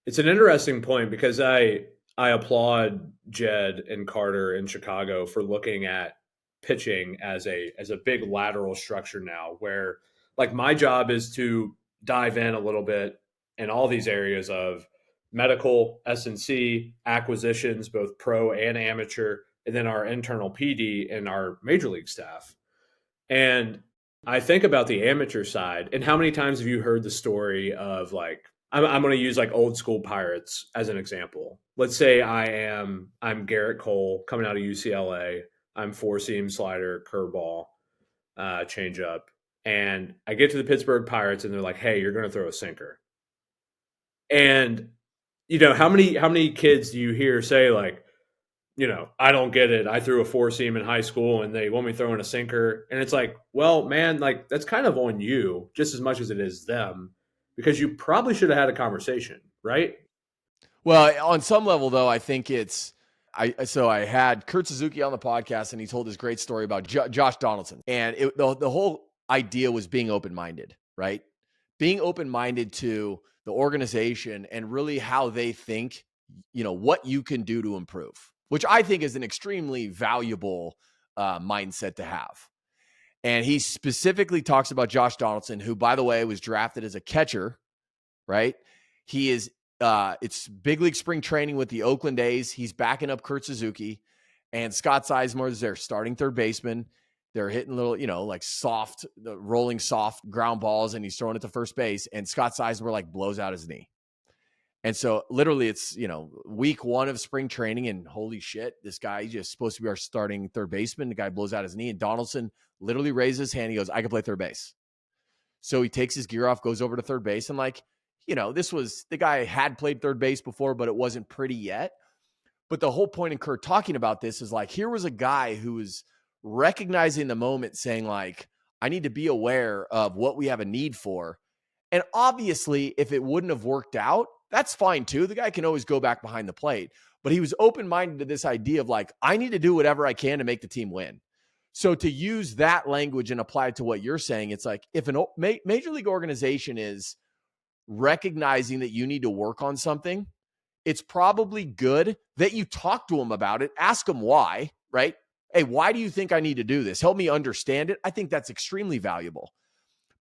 S1: It's an interesting point because I applaud Jed and Carter in Chicago for looking at pitching as a big lateral structure now where like my job is to dive in a little bit in all these areas of medical, S&C, acquisitions, both pro and amateur, and then our internal PD and our major league staff. And I think about the amateur side and how many times have you heard the story of like I'm going to use like old school Pirates as an example. Let's say I'm Garrett Cole coming out of UCLA. I'm four seam slider, curveball, changeup, and I get to the Pittsburgh Pirates and they're like, "Hey, you're going to throw a sinker." And how many kids do you hear say like, I don't get it. I threw a four seam in high school and they want me throwing a sinker. And it's like, well, man, like that's kind of on you just as much as it is them because you probably should have had a conversation, right?
S2: Well, on some level, though, I think I had Kurt Suzuki on the podcast, and he told this great story about Josh Donaldson. And the whole idea was being open-minded, right? Being open-minded to the organization and really how they think, what you can do to improve, which I think is an extremely valuable mindset to have. And he specifically talks about Josh Donaldson, who, by the way, was drafted as a catcher, right? He is it's big league spring training with the Oakland A's. He's backing up Kurt Suzuki, and Scott Sizemore is their starting third baseman. They're hitting little, like soft, rolling soft ground balls, and he's throwing it to first base. And Scott Sizemore like blows out his knee. And so literally it's, week 1 of spring training, and holy shit, this guy just supposed to be our starting third baseman. The guy blows out his knee, and Donaldson literally raises his hand. He goes, "I can play third base."
S3: So he takes his gear off, goes over to third base, and this was the guy had played third base before, but it wasn't pretty yet. But the whole point in Kurt talking about this is here was a guy who was recognizing the moment, saying I need to be aware of what we have a need for. And obviously, if it wouldn't have worked out, that's fine too. The guy can always go back behind the plate. But he was open-minded to this idea of I need to do whatever I can to make the team win. So to use that language and apply it to what you're saying, it's if an major league organization is recognizing that you need to work on something, it's probably good that you talk to them about it. Ask them why, right? Hey, why do you think I need to do this? Help me understand it. I think that's extremely valuable.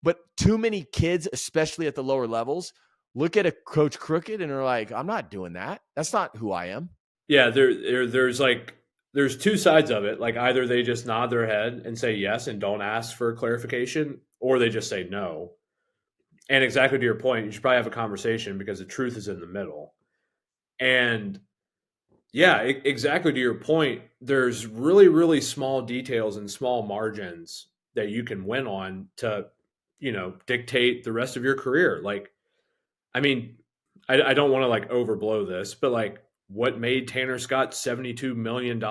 S3: But too many kids, especially at the lower levels, look at a Coach Crooked and are I'm not doing that. That's not who I am.
S1: Yeah, there's two sides of it. Either they just nod their head and say yes and don't ask for clarification, or they just say no. And exactly to your point, you should probably have a conversation because the truth is in the middle. And yeah, exactly to your point, there's really, really small details and small margins that you can win on to, dictate the rest of your career. I mean, I don't want to overblow this, but what made Tanner Scott $72 million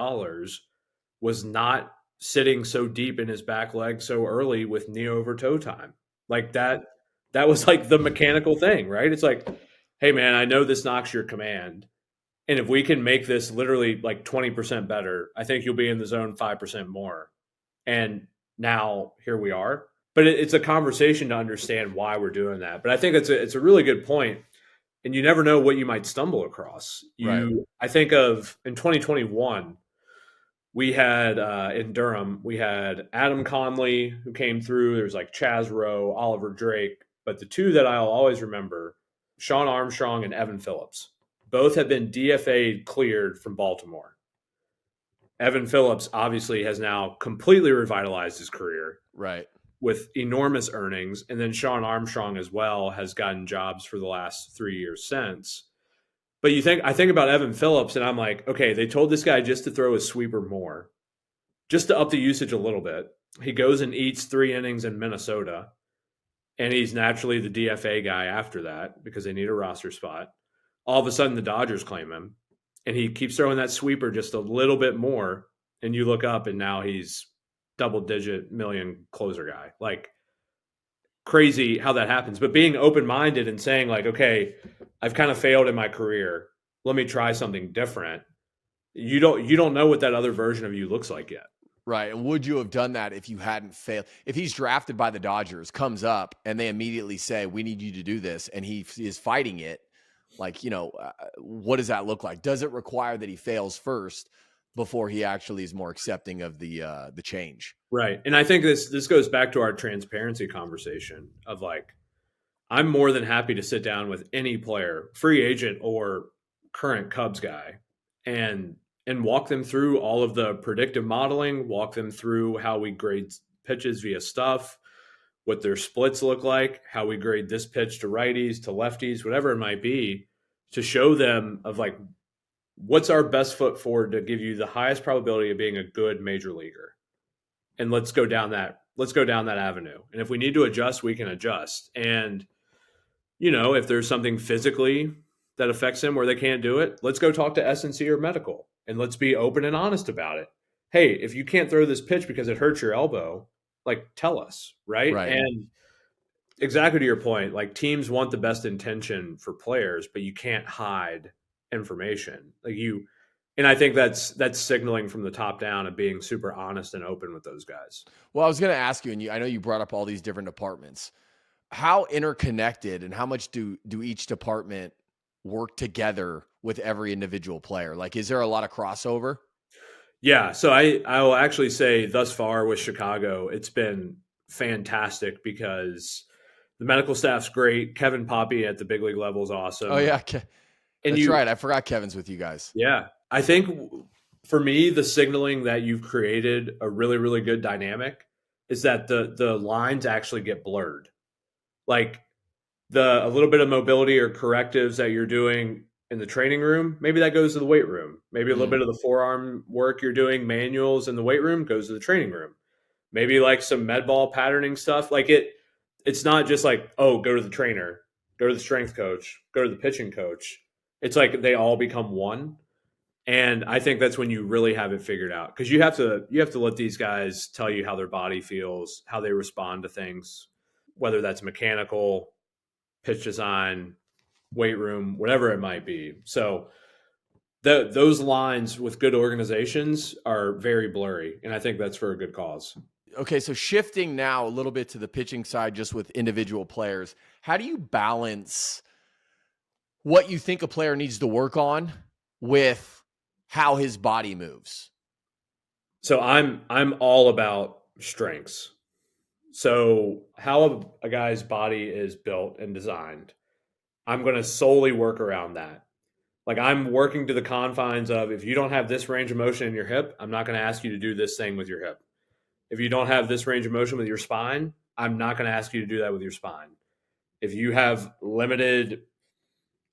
S1: was not sitting so deep in his back leg so early with knee over toe time. That was the mechanical thing, right? It's hey man, I know this knocks your command. And if we can make this literally 20% better, I think you'll be in the zone 5% more. And now here we are. But it's a conversation to understand why we're doing that. But I think it's a really good point. And you never know what you might stumble across.
S3: Right.
S1: I think of in 2021, we had in Durham, we had Adam Conley who came through. There's Chaz Rowe, Oliver Drake. But the two that I'll always remember, Sean Armstrong and Evan Phillips. Both have been DFA cleared from Baltimore. Evan Phillips obviously has now completely revitalized his career.
S3: Right.
S1: With enormous earnings. And then Sean Armstrong as well has gotten jobs for the last 3 years since. But I think about Evan Phillips and I'm okay, they told this guy just to throw his sweeper more, just to up the usage a little bit. He goes and eats 3 innings in Minnesota, and he's naturally the DFA guy after that because they need a roster spot. All of a sudden the Dodgers claim him, and he keeps throwing that sweeper just a little bit more, and you look up and now he's double-digit million closer guy. Crazy how that happens. But being open-minded and saying okay, I've kind of failed in my career. Let me try something different. You don't know what that other version of you looks like yet.
S3: Right. And would you have done that if you hadn't failed? If he's drafted by the Dodgers, comes up, and they immediately say, we need you to do this, and he is fighting it, what does that look like? Does it require that he fails first before he actually is more accepting of the change?
S1: Right. And I think this goes back to our transparency conversation of I'm more than happy to sit down with any player, free agent or current Cubs guy, and walk them through all of the predictive modeling, walk them through how we grade pitches via stuff, what their splits look like, how we grade this pitch to righties, to lefties, whatever it might be, to show them of what's our best foot forward to give you the highest probability of being a good major leaguer. And let's go down that avenue. And if we need to adjust, we can adjust. And, if there's something physically that affects them where they can't do it, let's go talk to S&C or medical, and let's be open and honest about it. Hey, if you can't throw this pitch because it hurts your elbow, tell us, right? And exactly to your point, teams want the best intention for players, but you can't hide information. And I think that's signaling from the top down and being super honest and open with those guys.
S3: Well, I was going to ask you, and I know you brought up all these different departments. How interconnected and how much do each department work together with every individual player? Is there a lot of crossover?
S1: Yeah. So I will actually say thus far with Chicago, it's been fantastic because the medical staff's great. Kevin Poppy at the big league level is awesome.
S3: Oh yeah. That's right. I forgot Kevin's with you guys.
S1: Yeah. I think for me, the signaling that you've created a really, really good dynamic is that the lines actually get blurred. A little bit of mobility or correctives that you're doing in the training room, maybe that goes to the weight room. Maybe a little bit of the forearm work you're doing, manuals in the weight room, goes to the training room. Maybe some med ball patterning stuff. it's not just like, oh, go to the trainer, go to the strength coach, go to the pitching coach. It's like they all become one. And I think that's when you really have it figured out, because you have to let these guys tell you how their body feels, how they respond to things, whether that's mechanical, pitch design, weight room, whatever it might be. So those lines with good organizations are very blurry, and I think that's for a good cause.
S3: Okay, so shifting now a little bit to the pitching side, just with individual players, how do you balance what you think a player needs to work on with how his body moves?
S1: So I'm all about strengths. So how a guy's body is built and designed, I'm going to solely work around that. Like, I'm working to the confines of, if you don't have this range of motion in your hip, I'm not going to ask you to do this thing with your hip. If you don't have this range of motion with your spine, I'm not going to ask you to do that with your spine. If you have limited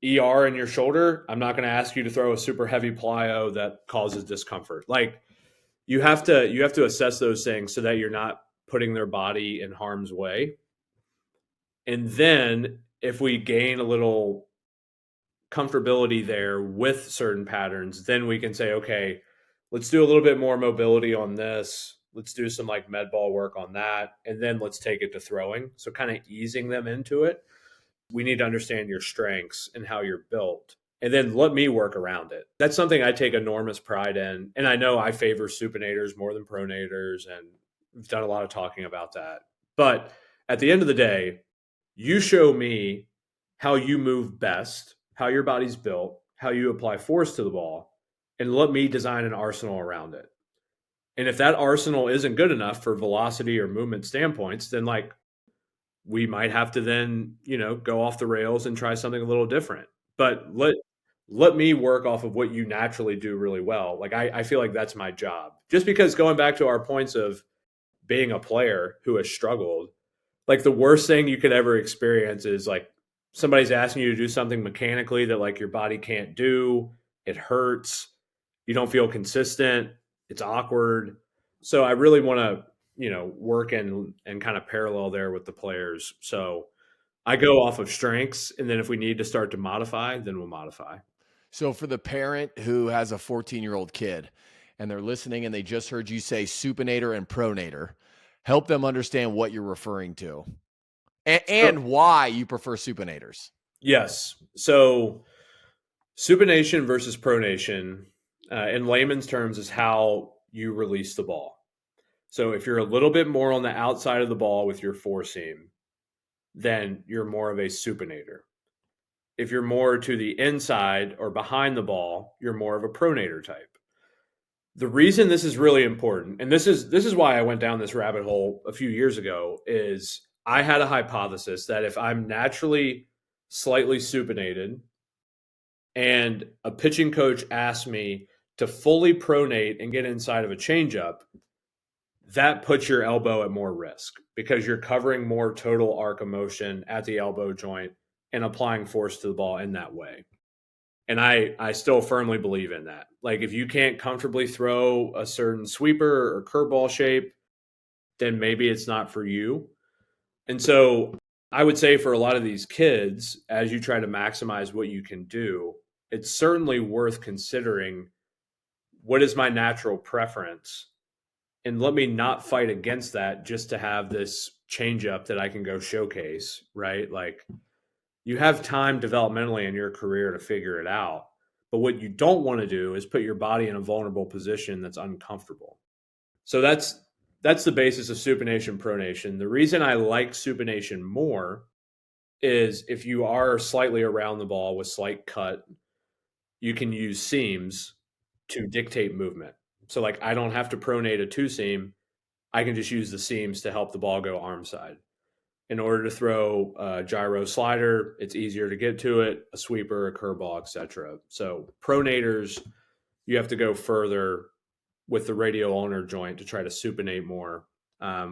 S1: ER in your shoulder, I'm not going to ask you to throw a super heavy plyo that causes discomfort. Like, you have to assess those things so that you're not putting their body in harm's way. And then if we gain a little comfortability there with certain patterns, then we can say, okay, let's do a little bit more mobility on this. Let's do some like med ball work on that. And then let's take it to throwing. So kind of easing them into it. We need to understand your strengths and how you're built. And then let me work around it. That's something I take enormous pride in. And I know I favor supinators more than pronators. And we've done a lot of talking about that. But at the end of the day, you show me how you move best, how your body's built, how you apply force to the ball, and let me design an arsenal around it. And if that arsenal isn't good enough for velocity or movement standpoints, then like we might have to then, go off the rails and try something a little different. But let me work off of what you naturally do really well. Like I feel like that's my job. Just because, going back to our points of being a player who has struggled, like the worst thing you could ever experience is like somebody's asking you to do something mechanically that like your body can't do. It hurts. You don't feel consistent. It's awkward. So I really want to, work and kind of parallel there with the players. So I go off of strengths, and then if we need to start to modify, then we'll modify.
S3: So for the parent who has a 14-year-old kid and they're listening and they just heard you say supinator and pronator, help them understand what you're referring to and why you prefer supinators.
S1: Yes. So supination versus pronation, in layman's terms, is how you release the ball. So if you're a little bit more on the outside of the ball with your four seam, then you're more of a supinator. If you're more to the inside or behind the ball, you're more of a pronator type. The reason this is really important, and this is why I went down this rabbit hole a few years ago, is I had a hypothesis that if I'm naturally slightly supinated and a pitching coach asked me to fully pronate and get inside of a changeup, that puts your elbow at more risk because you're covering more total arc of motion at the elbow joint and applying force to the ball in that way. And I still firmly believe in that. Like, if you can't comfortably throw a certain sweeper or curveball shape, then maybe it's not for you. And so I would say for a lot of these kids, as you try to maximize what you can do, it's certainly worth considering, what is my natural preference? And let me not fight against that just to have this change up that I can go showcase, right? Like, you have time developmentally in your career to figure it out. But what you don't want to do is put your body in a vulnerable position that's uncomfortable. So that's the basis of supination pronation. The reason I like supination more is if you are slightly around the ball with slight cut, you can use seams to dictate movement. So like, I don't have to pronate a two seam. I can just use the seams to help the ball go arm side. In order to throw a gyro slider, it's easier to get to it, a sweeper, a curveball, etc. So pronators, you have to go further with the radial ulnar joint to try to supinate more,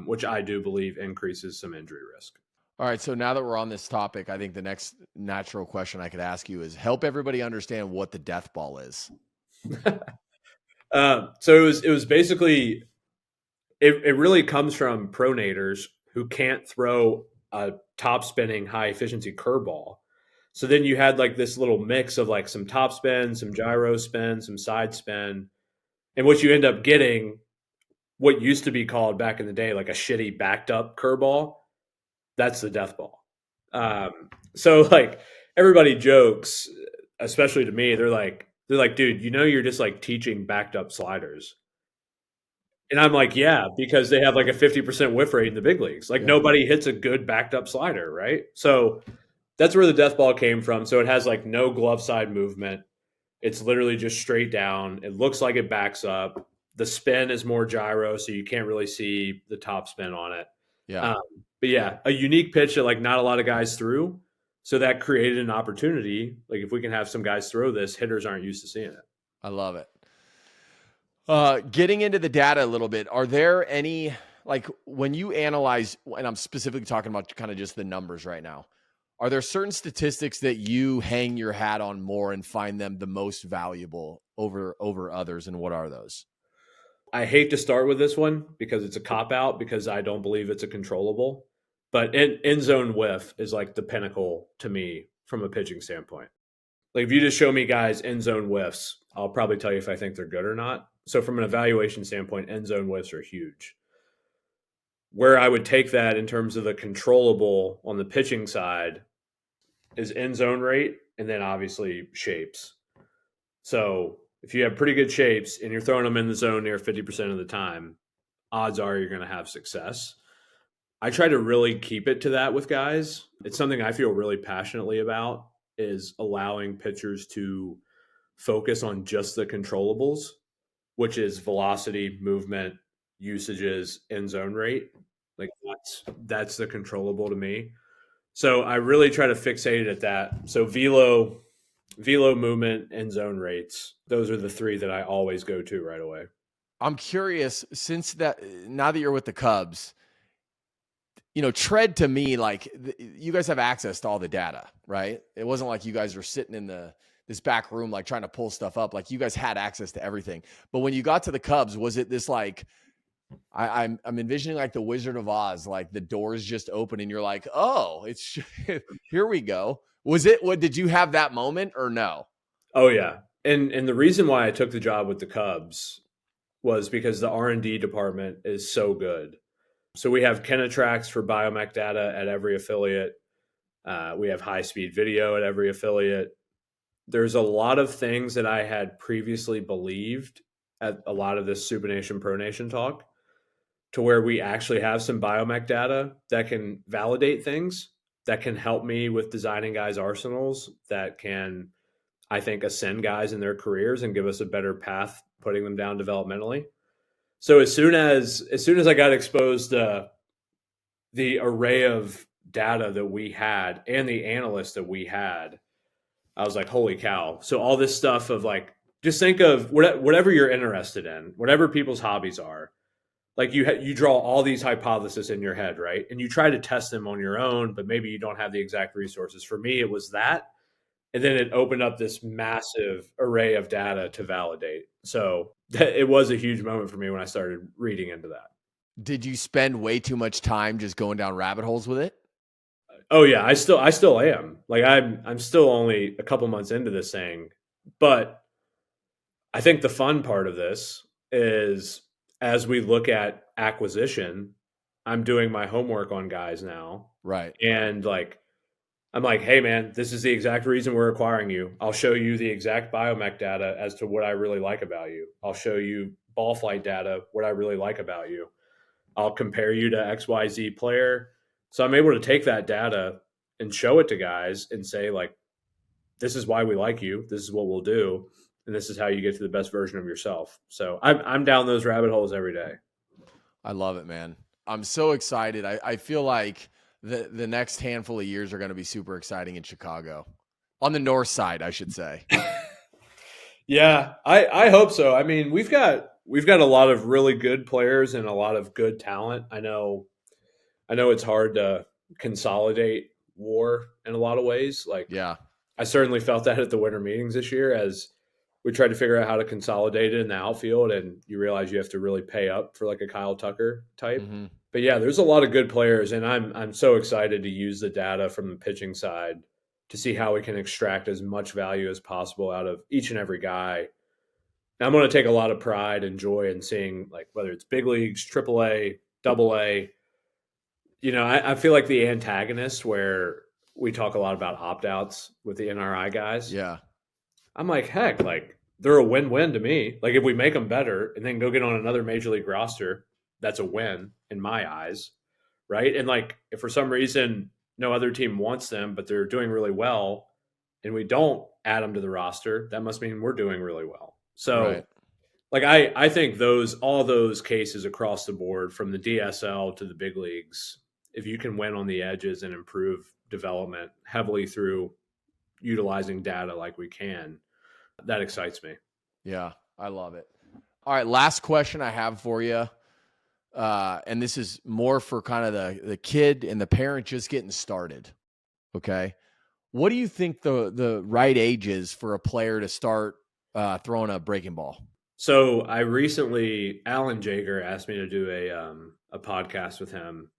S1: which I do believe increases some injury risk.
S3: All right, so now that we're on this topic, I think the next natural question I could ask you is help everybody understand what the death ball is.
S1: So it was basically, it really comes from pronators who can't throw a top spinning, high efficiency curveball. So then you had like this little mix of like some top spin, some gyro spin, some side spin. And what you end up getting, what used to be called back in the day, like a shitty backed up curveball, that's the death ball. So like everybody jokes, especially to me, they're like, dude, you're just like teaching backed up sliders. And I'm like, yeah, because they have like a 50% whiff rate in the big leagues. Like nobody hits a good backed up slider, right? So that's where the death ball came from. So it has like no glove side movement. It's literally just straight down. It looks like it backs up. The spin is more gyro, so you can't really see the top spin on it.
S3: Yeah.
S1: But yeah, a unique pitch that like not a lot of guys threw. So that created an opportunity. Like if we can have some guys throw this, hitters aren't used to seeing it.
S3: I love it. Getting into the data a little bit, are there any, like when you analyze, and I'm specifically talking about kind of just the numbers right now, are there certain statistics that you hang your hat on more and find them the most valuable over others? And what are those?
S1: I hate to start with this one because it's a cop out because I don't believe it's a controllable, but end zone whiff is like the pinnacle to me from a pitching standpoint. Like if you just show me guys end zone whiffs, I'll probably tell you if I think they're good or not. So from an evaluation standpoint, end zone whiffs are huge. Where I would take that in terms of the controllable on the pitching side is end zone rate and then obviously shapes. So if you have pretty good shapes and you're throwing them in the zone near 50% of the time, odds are you're going to have success. I try to really keep it to that with guys. It's something I feel really passionately about, is allowing pitchers to focus on just the controllables, which is velocity, movement, usages, end zone rate. Like that's the controllable to me. So I really try to fixate it at that. So velo movement, and zone rates. Those are the three that I always go to right away.
S3: I'm curious, since that, now that you're with the Cubs, tread to me, like you guys have access to all the data, right? It wasn't like you guys were sitting in this back room, like trying to pull stuff up. Like you guys had access to everything. But when you got to the Cubs, was it this like, I'm envisioning like the Wizard of Oz, like the doors just open and you're like, oh, it's here we go. Did you have that moment or no?
S1: Oh yeah. And the reason why I took the job with the Cubs was because the R&D department is so good. So we have Kenetrax for biomech data at every affiliate. We have high-speed video at every affiliate. There's a lot of things that I had previously believed at a lot of this Supination Pronation talk, to where we actually have some biomech data that can validate things, that can help me with designing guys' arsenals, that can, I think, ascend guys in their careers and give us a better path putting them down developmentally. So as soon as I got exposed to the array of data that we had and the analysts that we had, I was like, holy cow. So all this stuff of like, just think of whatever you're interested in, whatever people's hobbies are. Like you draw all these hypotheses in your head, right? And you try to test them on your own, but maybe you don't have the exact resources. For me, it was that. And then it opened up this massive array of data to validate. So it was a huge moment for me when I started reading into that.
S3: Did you spend way too much time just going down rabbit holes with it?
S1: Oh yeah, I still am. Like I'm still only a couple months into this thing, but I think the fun part of this is, as we look at acquisition, I'm doing my homework on guys now.
S3: Right.
S1: And like, I'm like, hey man, this is the exact reason we're acquiring you. I'll show you the exact biomech data as to what I really like about you. I'll show you ball flight data, what I really like about you. I'll compare you to XYZ player. So I'm able to take that data and show it to guys and say, like, this is why we like you. This is what we'll do. And this is how you get to the best version of yourself. So I'm down those rabbit holes every day.
S3: I love it, man. I'm so excited. I feel like the next handful of years are going to be super exciting in Chicago. On the north side, I should say.
S1: Yeah, I hope so. I mean, we've got a lot of really good players and a lot of good talent. I know it's hard to consolidate WAR in a lot of ways. Like,
S3: yeah,
S1: I certainly felt that at the winter meetings this year as we tried to figure out how to consolidate it in the outfield, and you realize you have to really pay up for like a Kyle Tucker type.
S3: Mm-hmm.
S1: But yeah, there's a lot of good players, and I'm so excited to use the data from the pitching side to see how we can extract as much value as possible out of each and every guy. And I'm going to take a lot of pride and joy in seeing, like, whether it's big leagues, triple A, double A. I feel like the antagonist where we talk a lot about opt-outs with the NRI guys.
S3: Yeah.
S1: I'm like, heck, like, they're a win-win to me. Like, if we make them better and then go get on another major league roster, that's a win in my eyes, right? And like, if for some reason no other team wants them, but they're doing really well, and we don't add them to the roster, that must mean we're doing really well.
S3: Right.
S1: So, like, I think all those cases across the board, from the DSL to the big leagues, if you can win on the edges and improve development heavily through utilizing data like we can, that excites me.
S3: Yeah, I love it. All right, last question I have for you. And this is more for kind of the kid and the parent just getting started. Okay. What do you think the right age is for a player to start throwing a breaking ball?
S1: So I recently, Alan Jager asked me to do a podcast with him,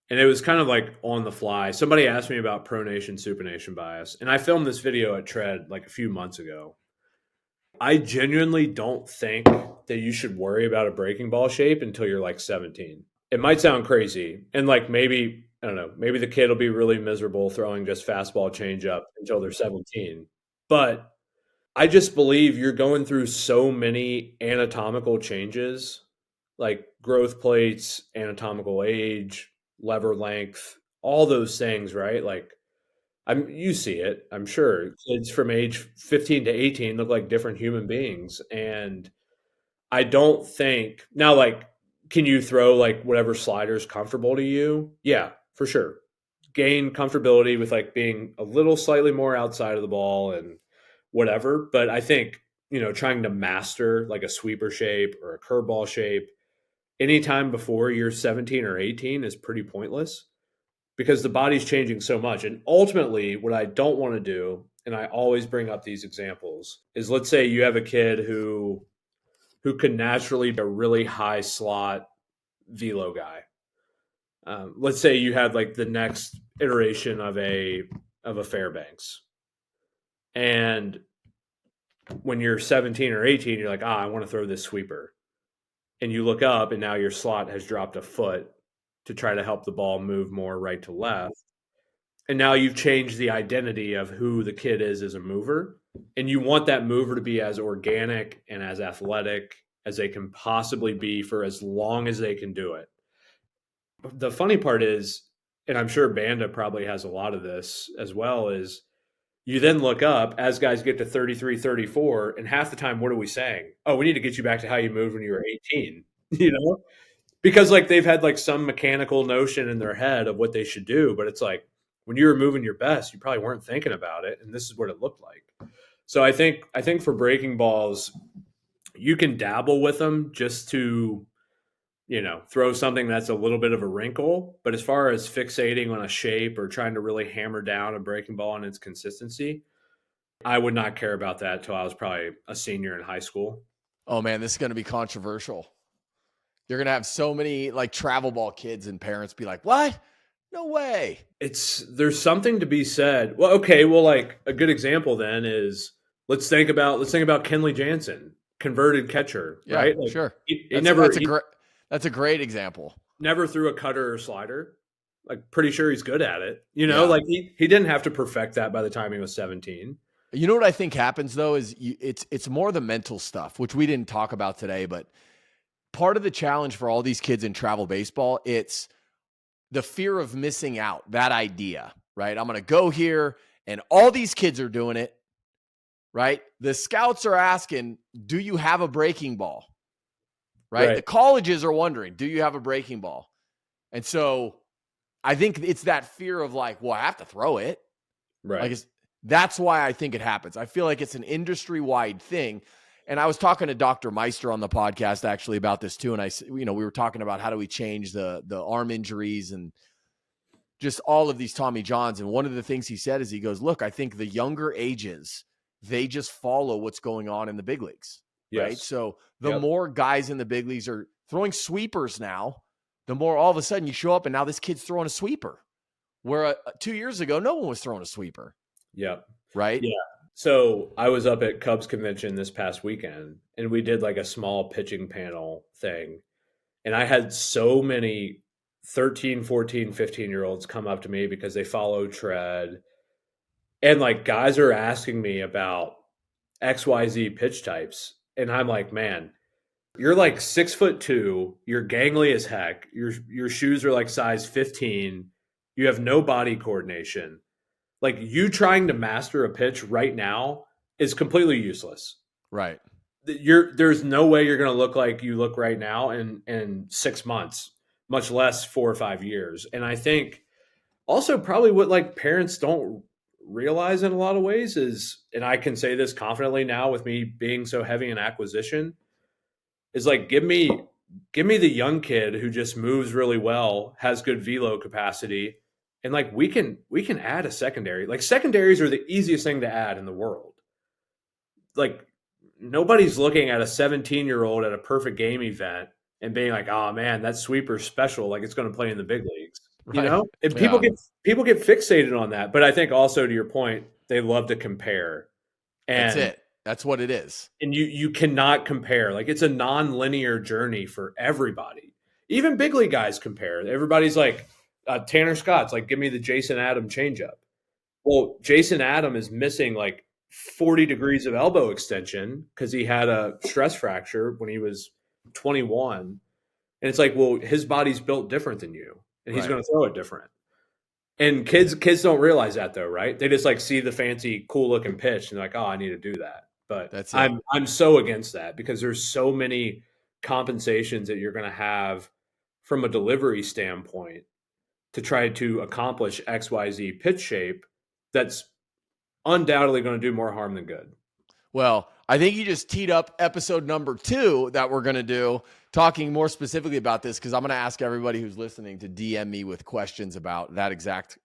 S1: and it was kind of like on the fly. Somebody asked me about pronation supination bias, and I filmed this video at Tread like a few months ago. I genuinely don't think that you should worry about a breaking ball shape until you're like 17. It might sound crazy, and like, maybe, I don't know, maybe the kid will be really miserable throwing just fastball changeup until they're 17. But I just believe you're going through so many anatomical changes, like growth plates, anatomical age, lever length, all those things, right? Like, you see it, I'm sure. Kids from age 15 to 18 look like different human beings. And I don't think now, like, can you throw like whatever slider's comfortable to you? Yeah, for sure. Gain comfortability with like being a little slightly more outside of the ball and whatever. But I think, trying to master like a sweeper shape or a curveball shape anytime before you're 17 or 18 is pretty pointless, because the body's changing so much. And ultimately, what I don't want to do, and I always bring up these examples, is let's say you have a kid who could naturally be a really high slot velo guy. Let's say you had like the next iteration of a Fairbanks, and when you're 17 or 18, you're like, I want to throw this sweeper, and you look up, and now your slot has dropped a foot to try to help the ball move more right to left. And now you've changed the identity of who the kid is as a mover. And you want that mover to be as organic and as athletic as they can possibly be for as long as they can do it. The funny part is, and I'm sure Banda probably has a lot of this as well, is you then look up as guys get to 33, 34, and half the time, what are we saying? Oh, we need to get you back to how you moved when you were 18, because like they've had like some mechanical notion in their head of what they should do. But it's like, when you were moving your best, you probably weren't thinking about it. And this is what it looked like. So I think for breaking balls, you can dabble with them just to, throw something that's a little bit of a wrinkle. But as far as fixating on a shape or trying to really hammer down a breaking ball and its consistency, I would not care about that till I was probably a senior in high school.
S3: Oh man, this is going to be controversial. You're going to have so many like travel ball kids and parents be like, what? No way.
S1: There's something to be said. Well, okay. Well, like a good example then is let's think about Kenley Jansen, converted catcher,
S3: Yeah,
S1: right? Like,
S3: sure.
S1: That's
S3: a great example.
S1: Never threw a cutter or slider. Like, pretty sure he's good at it.
S3: Yeah.
S1: Like he didn't have to perfect that by the time he was 17.
S3: You know what I think happens though is it's more the mental stuff, which we didn't talk about today, but part of the challenge for all these kids in travel baseball, it's the fear of missing out, that idea, right? I'm going to go here and all these kids are doing it, right? The scouts are asking, do you have a breaking ball? Right? The colleges are wondering, do you have a breaking ball? And so I think it's that fear of like, well, I have to throw it.
S1: Right.
S3: Like that's why I think it happens. I feel like it's an industry-wide thing. And I was talking to Dr. Meister on the podcast actually about this too. And we were talking about how do we change the arm injuries and just all of these Tommy Johns. And one of the things he said is he goes, look, I think the younger ages, they just follow what's going on in the big leagues. Yes. Right. So the more guys in the big leagues are throwing sweepers now, the more all of a sudden you show up and now this kid's throwing a sweeper. Where 2 years ago, no one was throwing a sweeper.
S1: Yep.
S3: Right?
S1: Yeah. So I was up at Cubs convention this past weekend, and we did like a small pitching panel thing. And I had so many 13, 14, 15-year-olds come up to me because they follow Tread. And like guys are asking me about XYZ pitch types. And I'm like, man, you're like 6'2", you're gangly as heck. Your shoes are like size 15. You have no body coordination. Like you trying to master a pitch right now is completely useless.
S3: Right.
S1: There's no way you're going to look like you look right now in 6 months, much less 4 or 5 years. And I think also probably what like parents don't realize in a lot of ways is, and I can say this confidently now with me being so heavy in acquisition, is like give me the young kid who just moves really well, has good velo capacity, and like we can add a secondary. Like secondaries are the easiest thing to add in the world. Like nobody's looking at a 17-year-old at a perfect game event and being like, oh man, that sweeper's special, like it's going to play in the big leagues.
S3: Right.
S1: You know? And people get fixated on that. But I think also to your point, they love to compare. And
S3: that's it. That's what it is.
S1: And you cannot compare. Like it's a non-linear journey for everybody. Even big league guys compare. Everybody's like, Tanner Scott's like, give me the Jason Adam changeup. Well, Jason Adam is missing like 40 degrees of elbow extension because he had a stress fracture when he was 21. And it's like, well, his body's built different than you, and he's going to throw it different. And kids don't realize that though, right? They just like see the fancy, cool looking pitch and they're like, oh, I need to do that. But I'm so against that because there's so many compensations that you're going to have from a delivery standpoint to try to accomplish XYZ pitch shape that's undoubtedly going to do more harm than good.
S3: Well, I think you just teed up episode number 2 that we're going to do, talking more specifically about this, because I'm going to ask everybody who's listening to DM me with questions about that exact,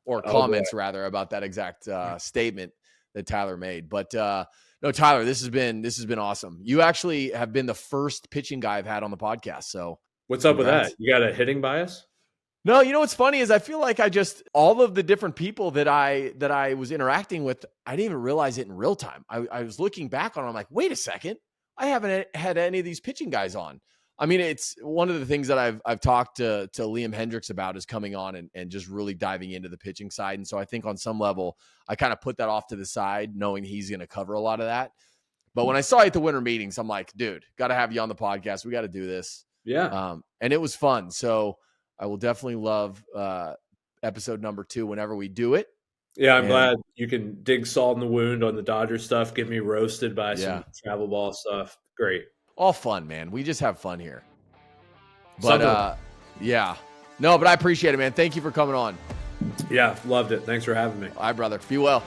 S3: or comments rather, about that exact statement that Tyler made. But no, Tyler, this has been awesome. You actually have been the first pitching guy I've had on the podcast. So
S1: what's up with that? You got a hitting bias?
S3: No, you know what's funny is I feel like all of the different people that I was interacting with, I didn't even realize it in real time. I was looking back on it, I'm like, wait a second, I haven't had any of these pitching guys on. I mean, it's one of the things that I've talked to Liam Hendricks about is coming on and just really diving into the pitching side. And so I think on some level, I kind of put that off to the side, knowing he's going to cover a lot of that. But when I saw you at the winter meetings, I'm like, dude, got to have you on the podcast. We got to do this.
S1: Yeah.
S3: And it was fun. So I will definitely love episode number 2 whenever we do it.
S1: Yeah, I'm glad you can dig salt in the wound on the Dodger stuff, get me roasted by some travel ball stuff. Great.
S3: All fun, man. We just have fun here. But yeah. No, but I appreciate it, man. Thank you for coming on.
S1: Yeah, loved it. Thanks for having me.
S3: All right, brother. Be well.